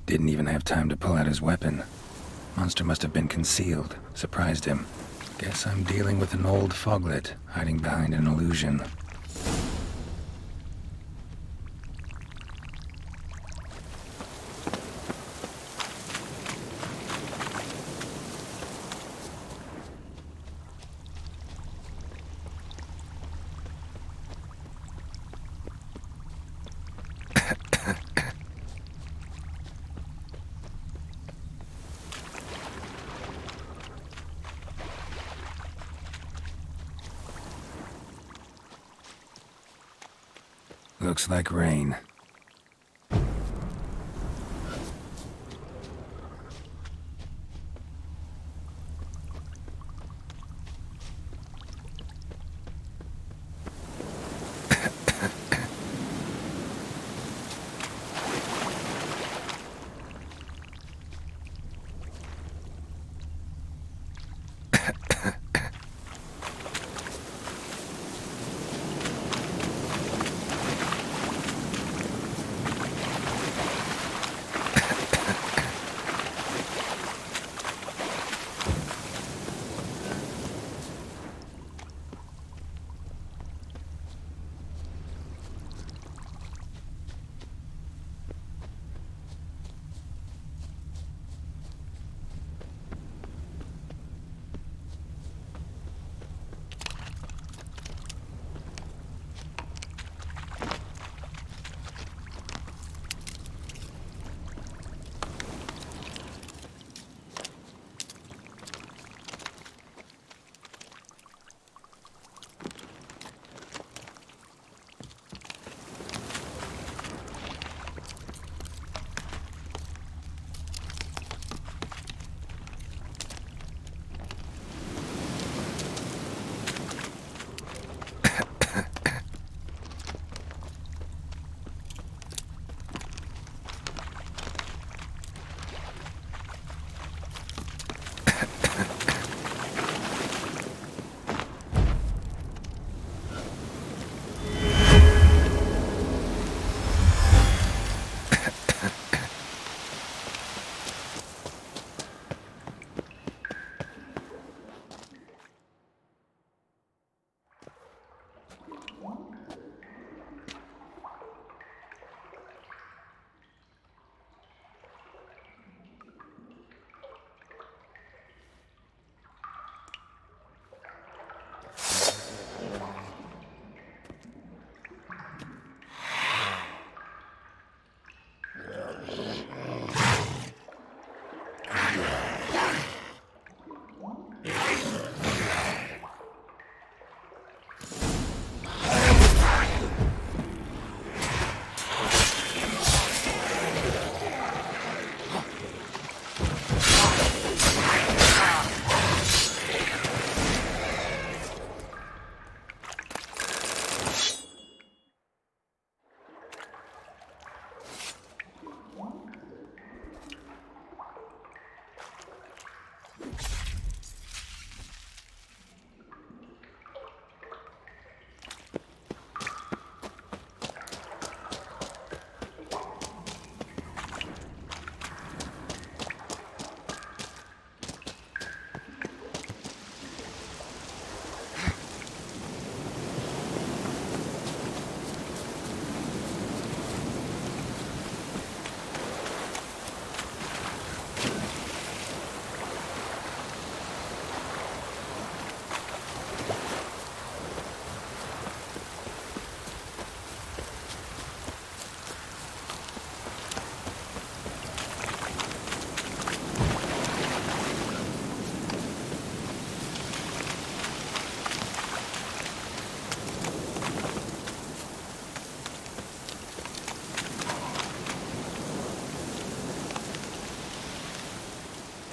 Didn't even have time to pull out his weapon. Monster must have been concealed. Surprised him. Guess I'm dealing with an old Foglet, hiding behind an illusion. Looks like rain.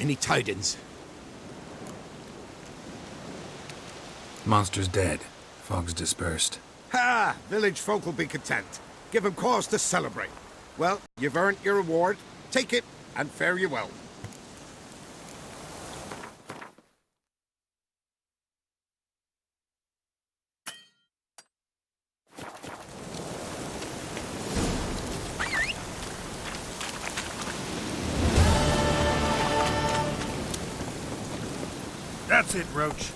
Any tidings? Monster's dead. Fog's dispersed. Ha! Village folk will be content. Give 'em cause to celebrate. Well, you've earned your reward. Take it, and fare you well. That's it, Roach.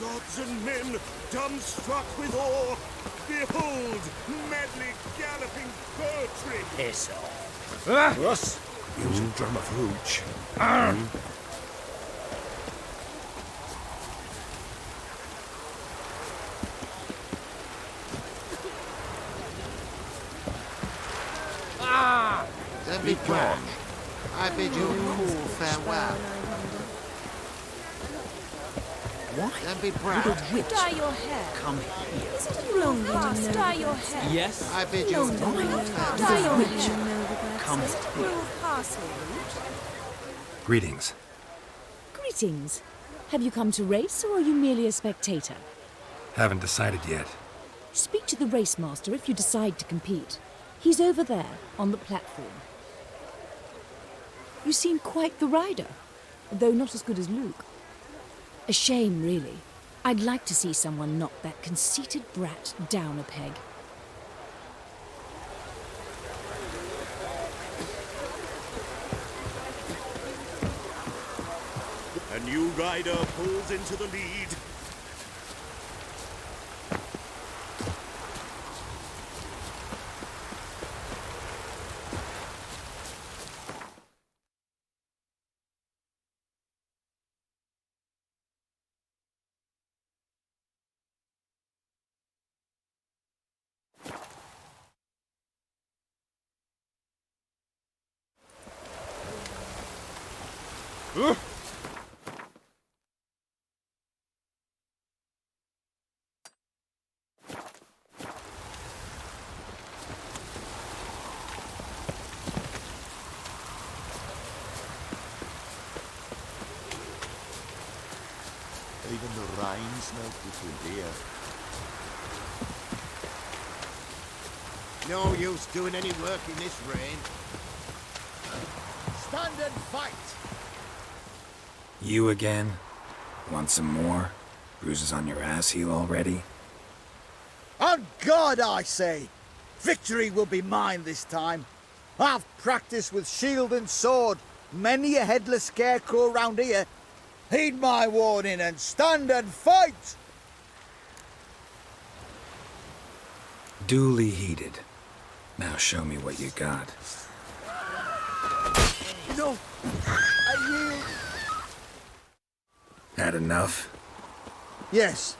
Gods and men, dumbstruck with awe, behold, madly galloping poetry! Piss off. Russ, use a drum of hooch. Then be gone. I bid you a cool farewell. What? Then be proud. Dye your hair. Come here. Is it a long past? Dye your hair. Yes? I bid you a cool farewell. Dye your hair. Come Is it here. Will Parsley Root? Greetings. Greetings. Have you come to race, or are you merely a spectator? Haven't decided yet. Speak to the race master if you decide to compete. He's over there, on the platform. You seem quite the rider, though not as good as Luke. A shame, really. I'd like to see someone knock that conceited brat down a peg. A new rider pulls into the lead. Even the rain smells between here. No use doing any work in this rain. Stand and fight! You again? Want some more? Bruises on your ass heel already? On God, I say! Victory will be mine this time. I've practiced with shield and sword. Many a headless scarecrow round here. Heed my warning and stand and fight! Duly heeded. Now show me what you got. No! I yield! Had enough? Yes,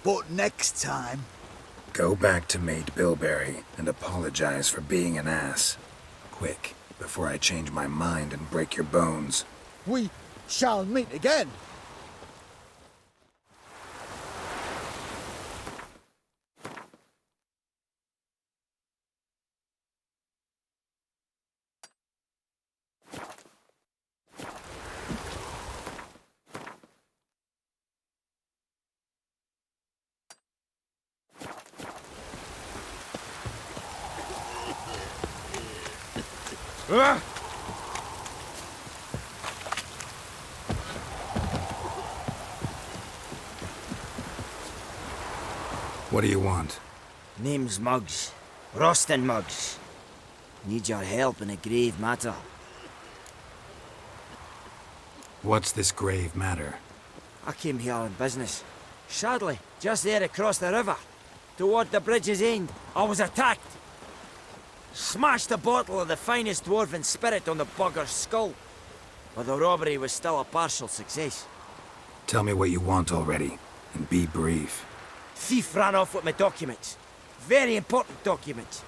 but next time... Go back to Maid Bilberry and apologize for being an ass. Quick, before I change my mind and break your bones. We shall meet again. What do you want? Name's Muggs. Rostin Muggs. Need your help in a grave matter. What's this grave matter? I came here on business. Sadly, just there across the river, toward the bridge's end, I was attacked. Smashed a bottle of the finest dwarven spirit on the bugger's skull. But the robbery was still a partial success. Tell me what you want already, and be brief. Thief ran off with my documents. Very important documents.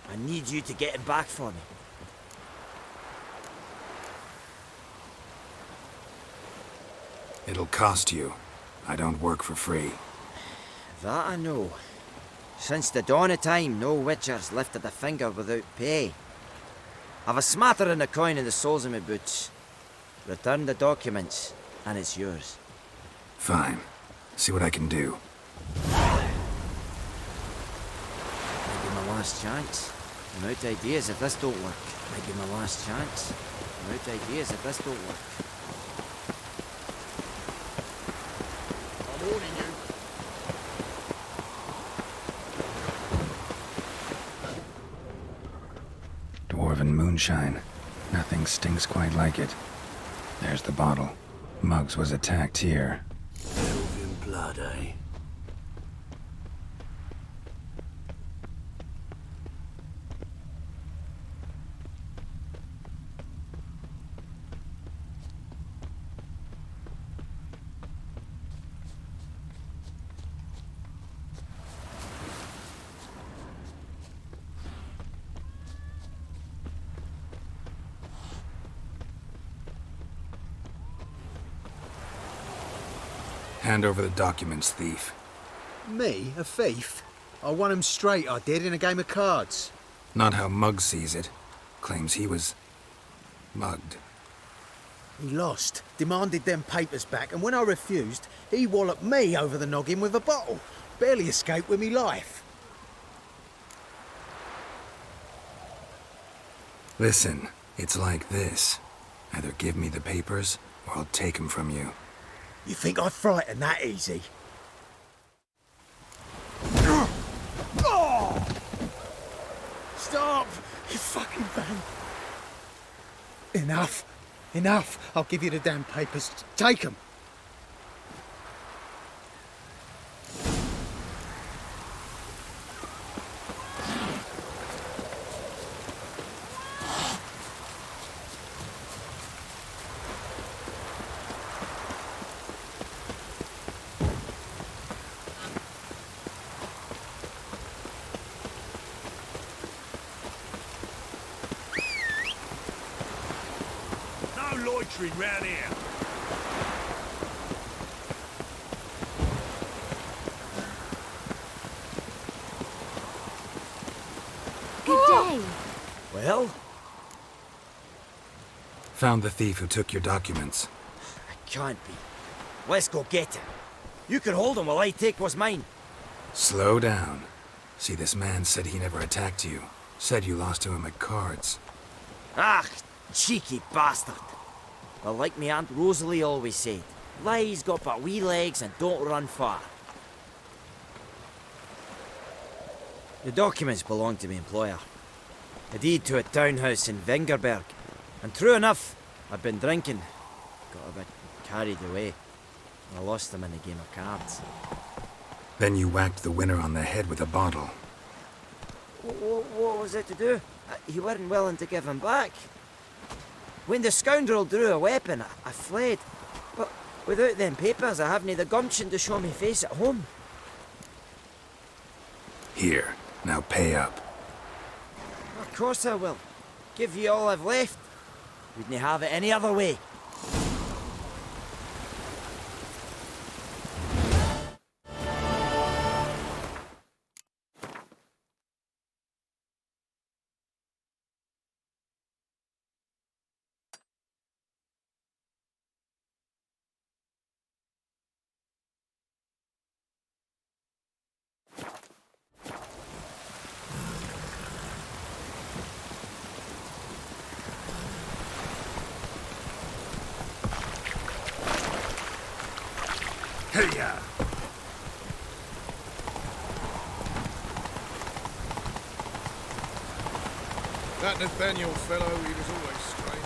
I need you to get him back for me. It'll cost you. I don't work for free. That I know. Since the dawn of time, no witcher's lifted a finger without pay. I've a smattering of coin in the soles of my boots. Return the documents, and it's yours. Fine. See what I can do. Might be my last chance. I'm out ideas if this don't work. Might be my last chance. I'm out ideas if this don't work. I'm warning you. Dwarven moonshine. Nothing stinks quite like it. There's the bottle. Muggs was attacked here. Elven blood, eh? Hand over the documents, thief. Me? A thief? I won him straight, I did, in a game of cards. Not how Muggs sees it. Claims he was mugged. He lost, demanded them papers back, and when I refused, he walloped me over the noggin with a bottle. Barely escaped with me life. Listen, it's like this. Either give me the papers, or I'll take them from you. You think I frighten that easy? Stop! You fucking bang! Enough! Enough! I'll give you the damn papers. Take them! Loitering round here. Good day. Well? Found the thief who took your documents. It can't be. Let's go get him. You can hold him while I take what's mine. Slow down. See, this man said he never attacked you. Said you lost to him at cards. Ah, cheeky bastard. Well, like me Aunt Rosalie always said, lies got but wee legs and don't run far. The documents belong to my employer. A deed to a townhouse in Vengerberg. And true enough, I'd been drinking. Got a bit carried away. I lost them in a game of cards. Then you whacked the winner on the head with a bottle. What was it to do? You weren't willing to give him back. When the scoundrel drew a weapon, I fled. But without them papers, I haven't the gumption to show me face at home. Here, now pay up. Of course I will. Give you all I've left. Wouldn't have it any other way. Hiya! That Nathaniel fellow, he was always strange.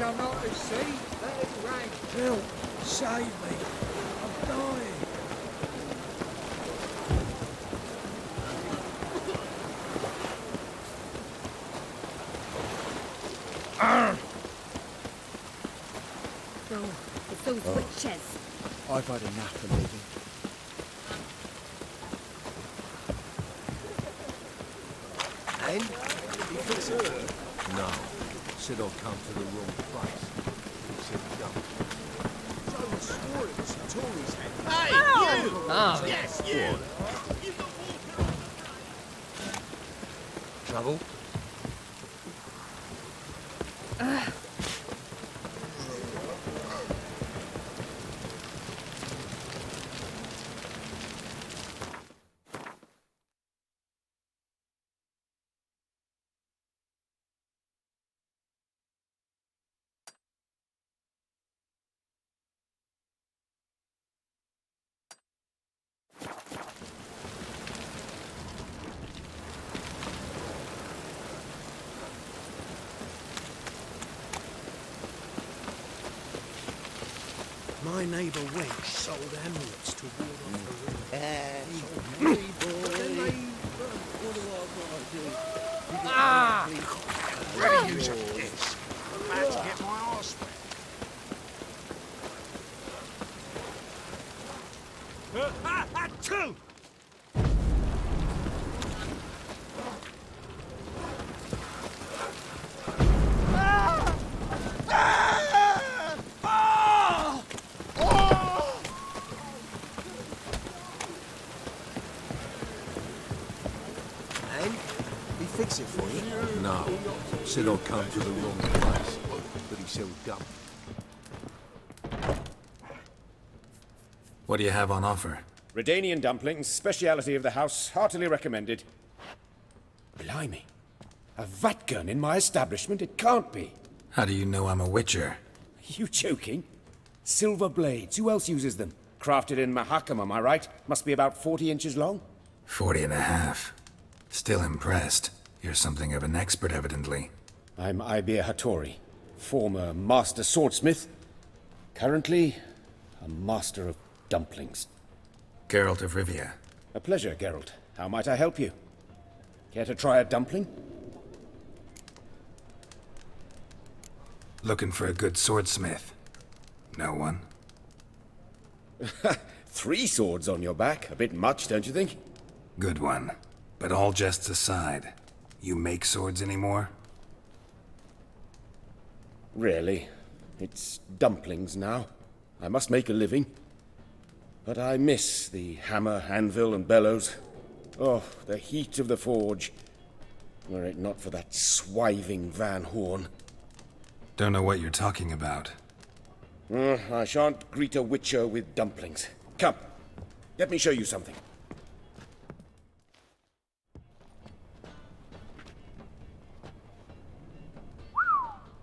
I'm not to see. Let it rain. Help! Save me! I'm dying. It's those witches. I've had enough of living. And? He fits her? No. Said I'll come to the wrong place. He said don't. Someone swore it was some Tories had. Hey, you! Oh. Yes, you! Trouble? My neighbour Wench sold amulets to ward off the ring. Ready use of this. I'm about to get my arse wet. Two! Fix it for you? No. Said I'll come to the wrong place. But he said don't. What do you have on offer? Redanian dumplings, speciality of the house, heartily recommended. Blimey. A vatgun in my establishment? It can't be. How do you know I'm a witcher? Are you joking? Silver blades, who else uses them? Crafted in Mahakam, am I right? Must be about 40 inches long? 40 and a half. Still impressed. You're something of an expert, evidently. I'm Ibir Hattori, former master swordsmith. Currently, a master of dumplings. Geralt of Rivia. A pleasure, Geralt. How might I help you? Care to try a dumpling? Looking for a good swordsmith. No one? 3 swords on your back. A bit much, don't you think? Good one. But all jests aside, you make swords anymore? Really. It's dumplings now. I must make a living. But I miss the hammer, anvil, and bellows. Oh, the heat of the forge. were it not for that swiving Van Horn. Don't know what you're talking about. I shan't greet a witcher with dumplings. Come, let me show you something.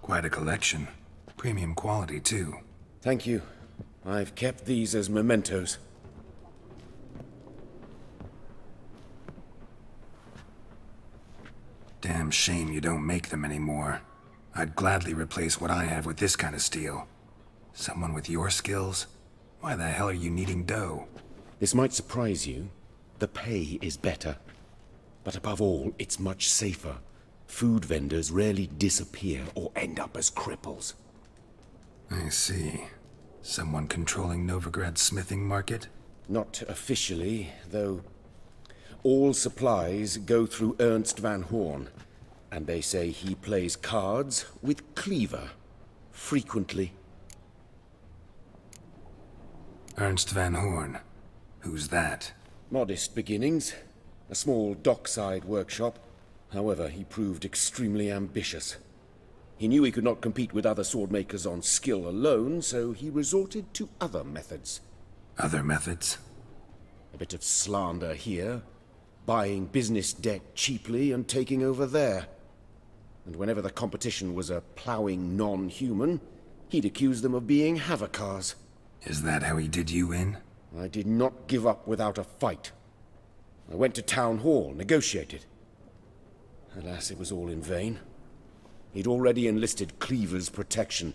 Quite a collection. Premium quality, too. Thank you. I've kept these as mementos. Damn shame you don't make them anymore. I'd gladly replace what I have with this kind of steel. Someone with your skills? Why the hell are you needing dough? This might surprise you. The pay is better. But above all, it's much safer. Food vendors rarely disappear or end up as cripples. I see. Someone controlling Novigrad's smithing market? Not officially, though. All supplies go through Ernst Van Horn, and they say he plays cards with Cleaver. Frequently. Ernst Van Horn? Who's that? Modest beginnings. A small dockside workshop. However, he proved extremely ambitious. He knew he could not compete with other swordmakers on skill alone, so he resorted to other methods. Other methods? A bit of slander here, buying business debt cheaply and taking over there. And whenever the competition was a ploughing non-human, he'd accuse them of being Havocars. Is that how he did you in? I did not give up without a fight. I went to town hall, negotiated. Alas, it was all in vain. He'd already enlisted Cleaver's protection,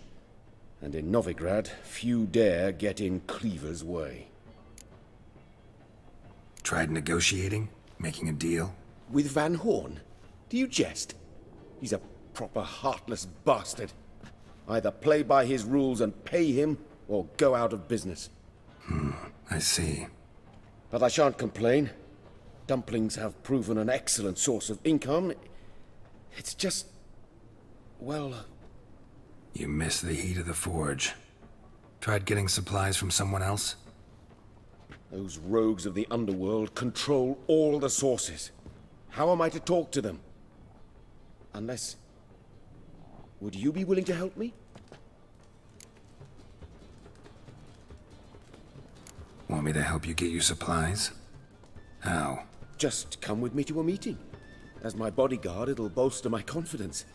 and in Novigrad, few dare get in Cleaver's way. Tried negotiating? Making a deal? With Van Horn? Do you jest? He's a proper heartless bastard. Either play by his rules and pay him, or go out of business. I see. But I shan't complain. Dumplings have proven an excellent source of income. It's just... well... You miss the heat of the forge. Tried getting supplies from someone else? Those rogues of the underworld control all the sources. How am I to talk to them? Unless... would you be willing to help me? Want me to help you get you supplies? How? Just come with me to a meeting. As my bodyguard, it'll bolster my confidence.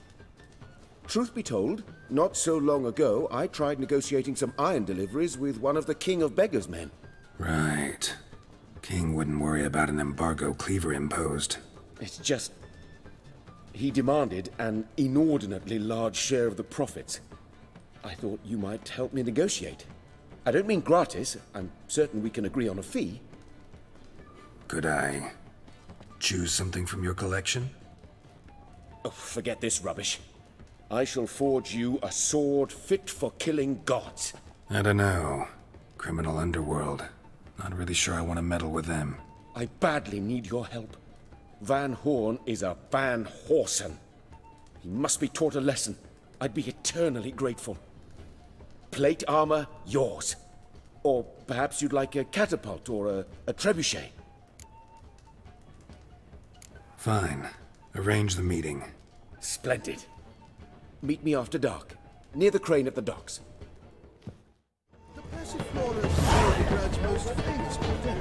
Truth be told, not so long ago, I tried negotiating some iron deliveries with one of the King of Beggars' men. Right. King wouldn't worry about an embargo Cleaver imposed. It's just... he demanded an inordinately large share of the profits. I thought you might help me negotiate. I don't mean gratis. I'm certain we can agree on a fee. Could I choose something from your collection? Oh, forget this rubbish. I shall forge you a sword fit for killing gods. I don't know. Criminal underworld. Not really sure I want to meddle with them. I badly need your help. Van Horn is a Van Horsen. He must be taught a lesson. I'd be eternally grateful. Plate armor, yours. Or perhaps you'd like a catapult or a trebuchet. Fine. Arrange the meeting. Splendid. Meet me after dark, near the crane at the docks. The Passiflora is Novigrad's most famous hotel,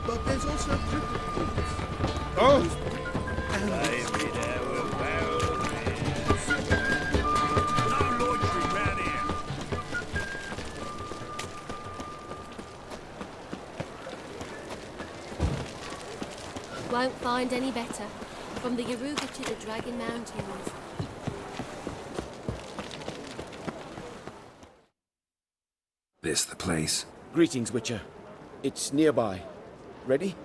but there's also Triple Oh! Baby, there will no loitering round here. Won't find any better. From the Yaruga to the Dragon Mountains. This the place? Greetings, Witcher. It's nearby. Ready?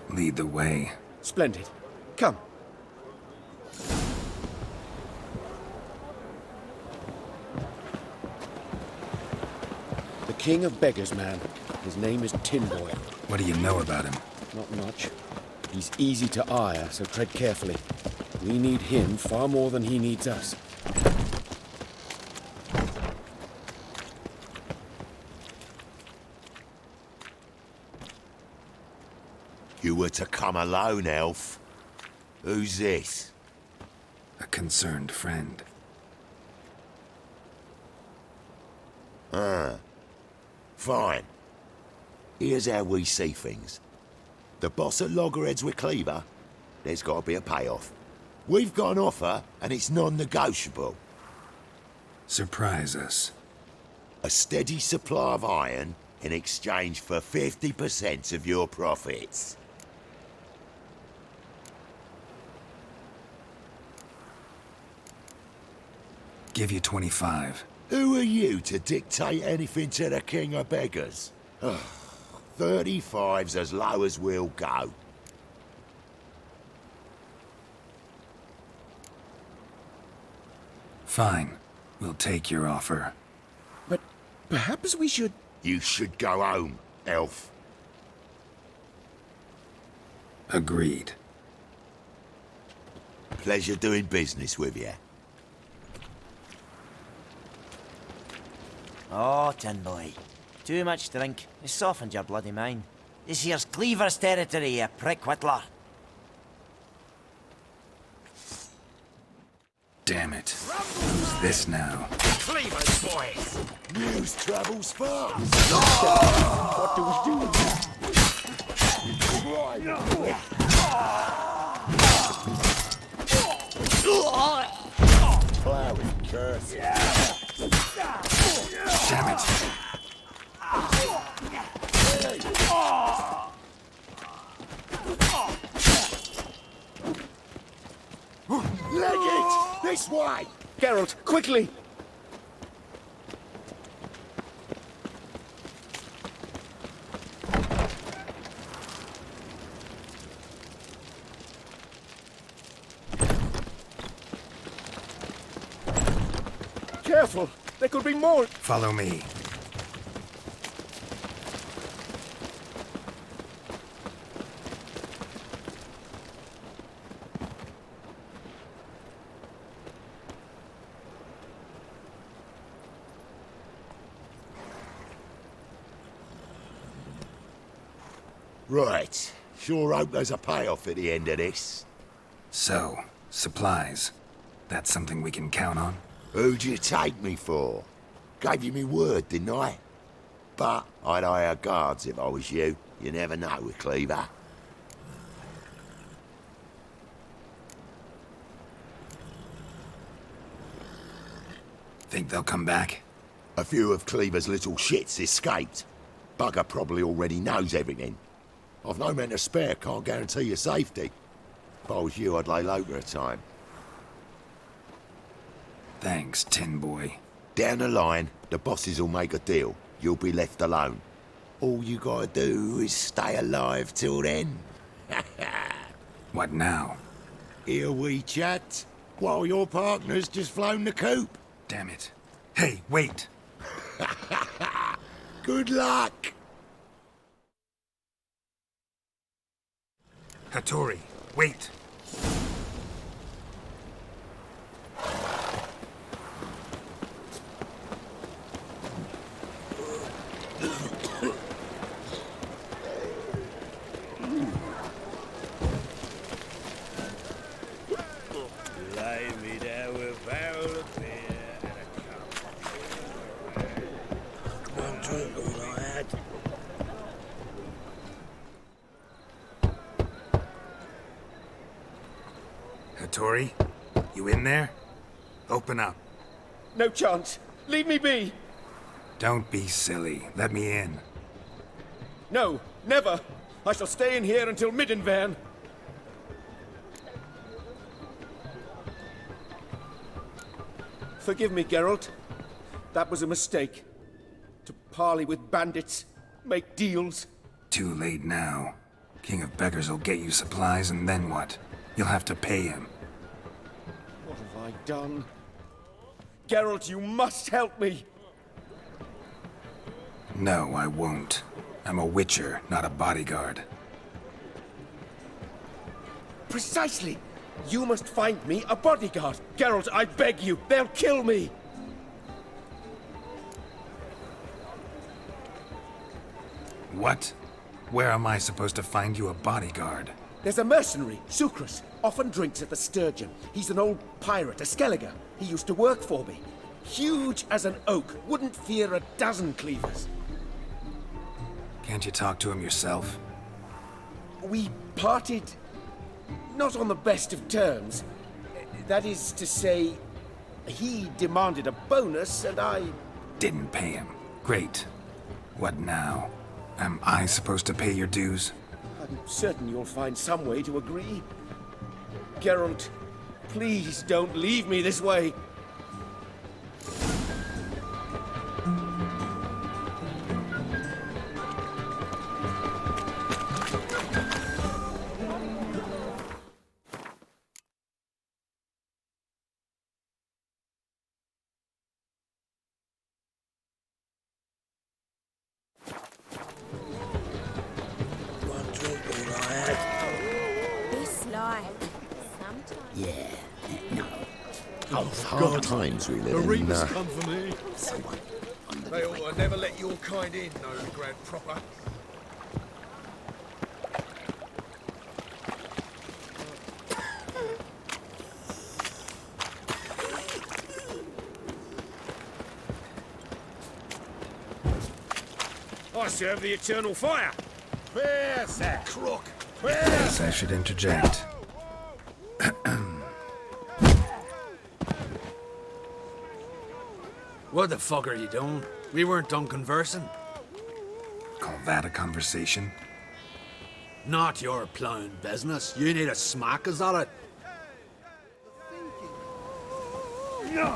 Lead the way. Splendid. Come. The King of Beggars, man. His name is Tinboy. What do you know about him? Not much. He's easy to ire, so tread carefully. We need him far more than he needs us. You were to come alone, elf. Who's this? A concerned friend. Ah. Fine. Here's how we see things. The boss at loggerheads with Cleaver, there's got to be a payoff. We've got an offer, and it's non-negotiable. Surprise us. A steady supply of iron in exchange for 50% of your profits. Give you 25. Who are you to dictate anything to the king of beggars? 35's as low as we'll go. Fine. We'll take your offer. But perhaps we should... You should go home, elf. Agreed. Pleasure doing business with you. Oh, tin boy. Too much drink. It's softened your bloody mind. This here's Cleaver's territory, you prick whittler. Damn it. Who's this now? Cleaver's boys! News travels fast! What do we do? Flowering curse. Damn it. Leg it! This way! Geralt, quickly! Careful! There could be more! Follow me. Right. Sure hope there's a payoff at the end of this. So, supplies. That's something we can count on? Who'd you take me for? Gave you me word, didn't I? But I'd hire guards if I was you. You never know with Cleaver. Think they'll come back? A few of Cleaver's little shits escaped. Bugger probably already knows everything. I've no men to spare, can't guarantee your safety. If I was you, I'd lay low for a time. Thanks, Tin Boy. Down the line, the bosses will make a deal. You'll be left alone. All you gotta do is stay alive till then. What now? Here we chat, while your partner's just flown the coop. Damn it. Hey, wait! Good luck! Hattori, wait! Lay me down with a barrel of beer and a cup. One drink all I had. Hattori, you in there? Open up. No chance. Leave me be. Don't be silly. Let me in. No, never. I shall stay in here until Middenvern. Forgive me, Geralt. That was a mistake. To parley with bandits, make deals. Too late now. King of Beggars will get you supplies, and then what? You'll have to pay him. What have I done? Geralt, you must help me! No, I won't. I'm a witcher, not a bodyguard. Precisely! You must find me a bodyguard. Geralt, I beg you, they'll kill me! What? Where am I supposed to find you a bodyguard? There's a mercenary, Sucrus, often drinks at the Sturgeon. He's an old pirate, a Skelliger. He used to work for me. Huge as an oak, wouldn't fear a dozen cleavers. Can't you talk to him yourself? We parted not on the best of terms. That is to say, he demanded a bonus and I... Didn't pay him. Great. What now? Am I supposed to pay your dues? I'm certain you'll find some way to agree. Geralt, please don't leave me this way. Hard times we live in. Reapers come for me. They ought to never let your kind in, Novigrad proper. I serve the eternal fire. Where's that crook? Guess I should interject. What the fuck are you doing? We weren't done conversing. Call that a conversation? Not your plowing business. You need a smack us at it. No.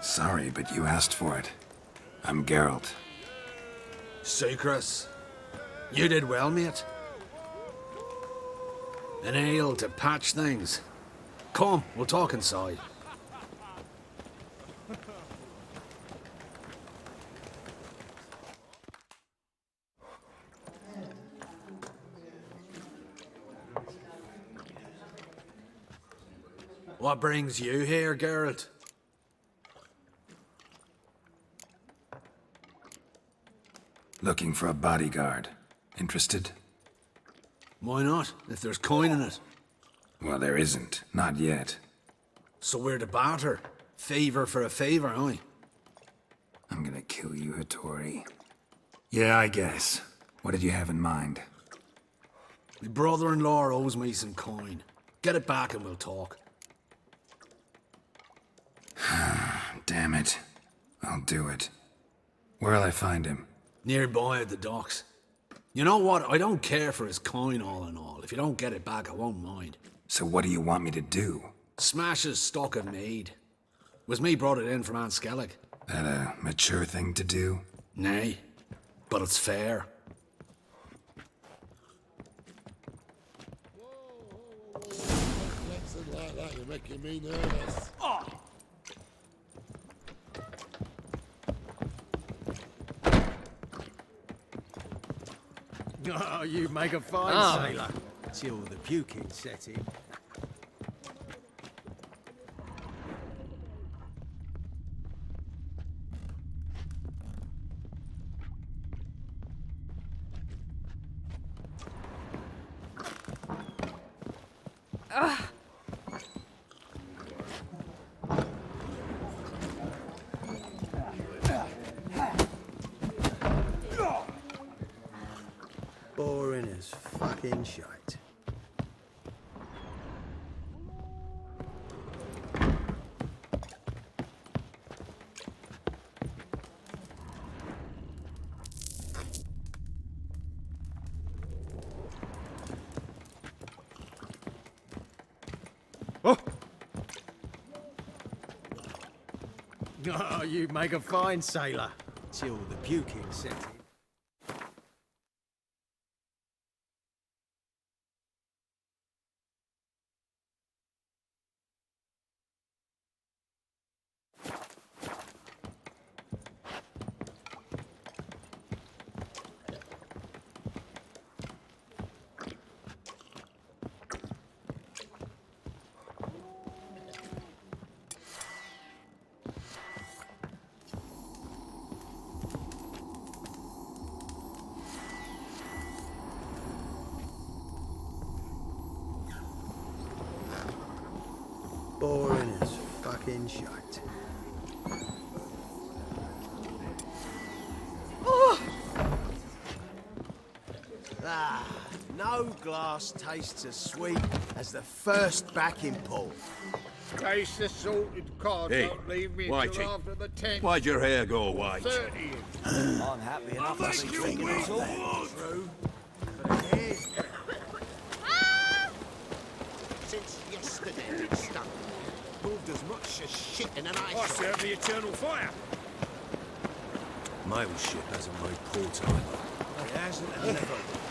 Sorry, but you asked for it. I'm Geralt. Sucrus, you did well, mate. An ale to patch things. Come, we'll talk inside. What brings you here, Geralt? Looking for a bodyguard. Interested? Why not, if there's coin in it? Well, there isn't. Not yet. So we're to barter. Favor for a favor, aye? I'm gonna kill you, Hattori. Yeah, I guess. What did you have in mind? My brother-in-law owes me some coin. Get it back and we'll talk. Damn it. I'll do it. Where'll I find him? Nearby at the docks. You know what? I don't care for his coin all in all. If you don't get it back, I won't mind. So what do you want me to do? Smash his stock of mead. Was me brought it in from Aunt Skellig. That a mature thing to do? Nay, but it's fair. Flexing like that, you're making me nervous. Oh. Oh, you make a fine sailor. Till the puking set in. Boring as fucking shite. Oh, you make a fine sailor. Till the puking set in. Boring as fucking shite. Ah, no glass tastes as sweet as the first backing pull. Taste the salted cod. Hey, Don't leave me Whitey, till after the 10th. why'd your hair go white? 30. I'm happy enough to be drinking it all. True. Since yesterday it's stunk. Moved as much as shit in an ice. I serve the eternal fire. Mail ship hasn't made port either. It hasn't and never will.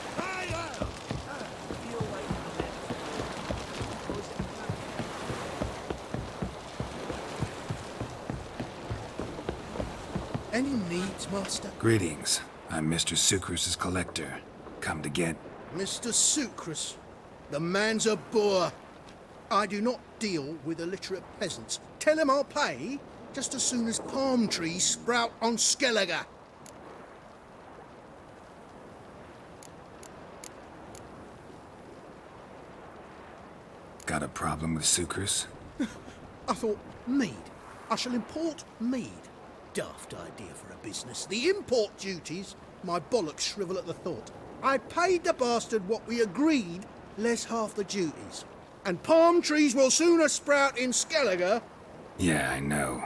Any needs, Master? Greetings. I'm Mr. Sucrus's collector. Come to get... Mr. Sucrus, the man's a boor. I do not deal with illiterate peasants. Tell him I'll pay just as soon as palm trees sprout on Skellige. Got a problem with Sucrus? I thought, mead. I shall import mead. Daft idea for a business. The import duties, my bollocks shrivel at the thought. I paid the bastard what we agreed, less half the duties. And palm trees will sooner sprout in Skellige. Yeah, I know.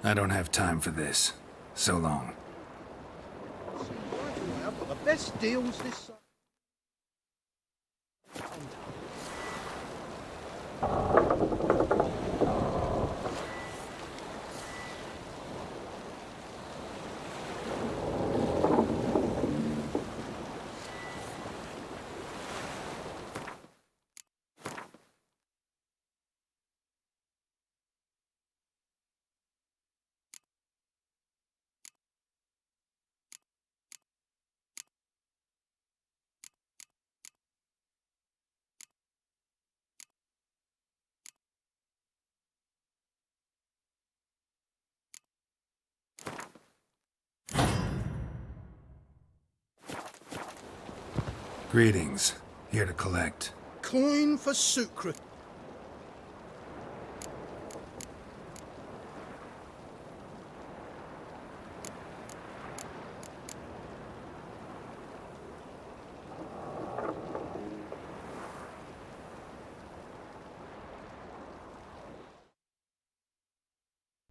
I don't have time for this. So long. I've got the best deals this side. Greetings. Here to collect. Coin for Sucre.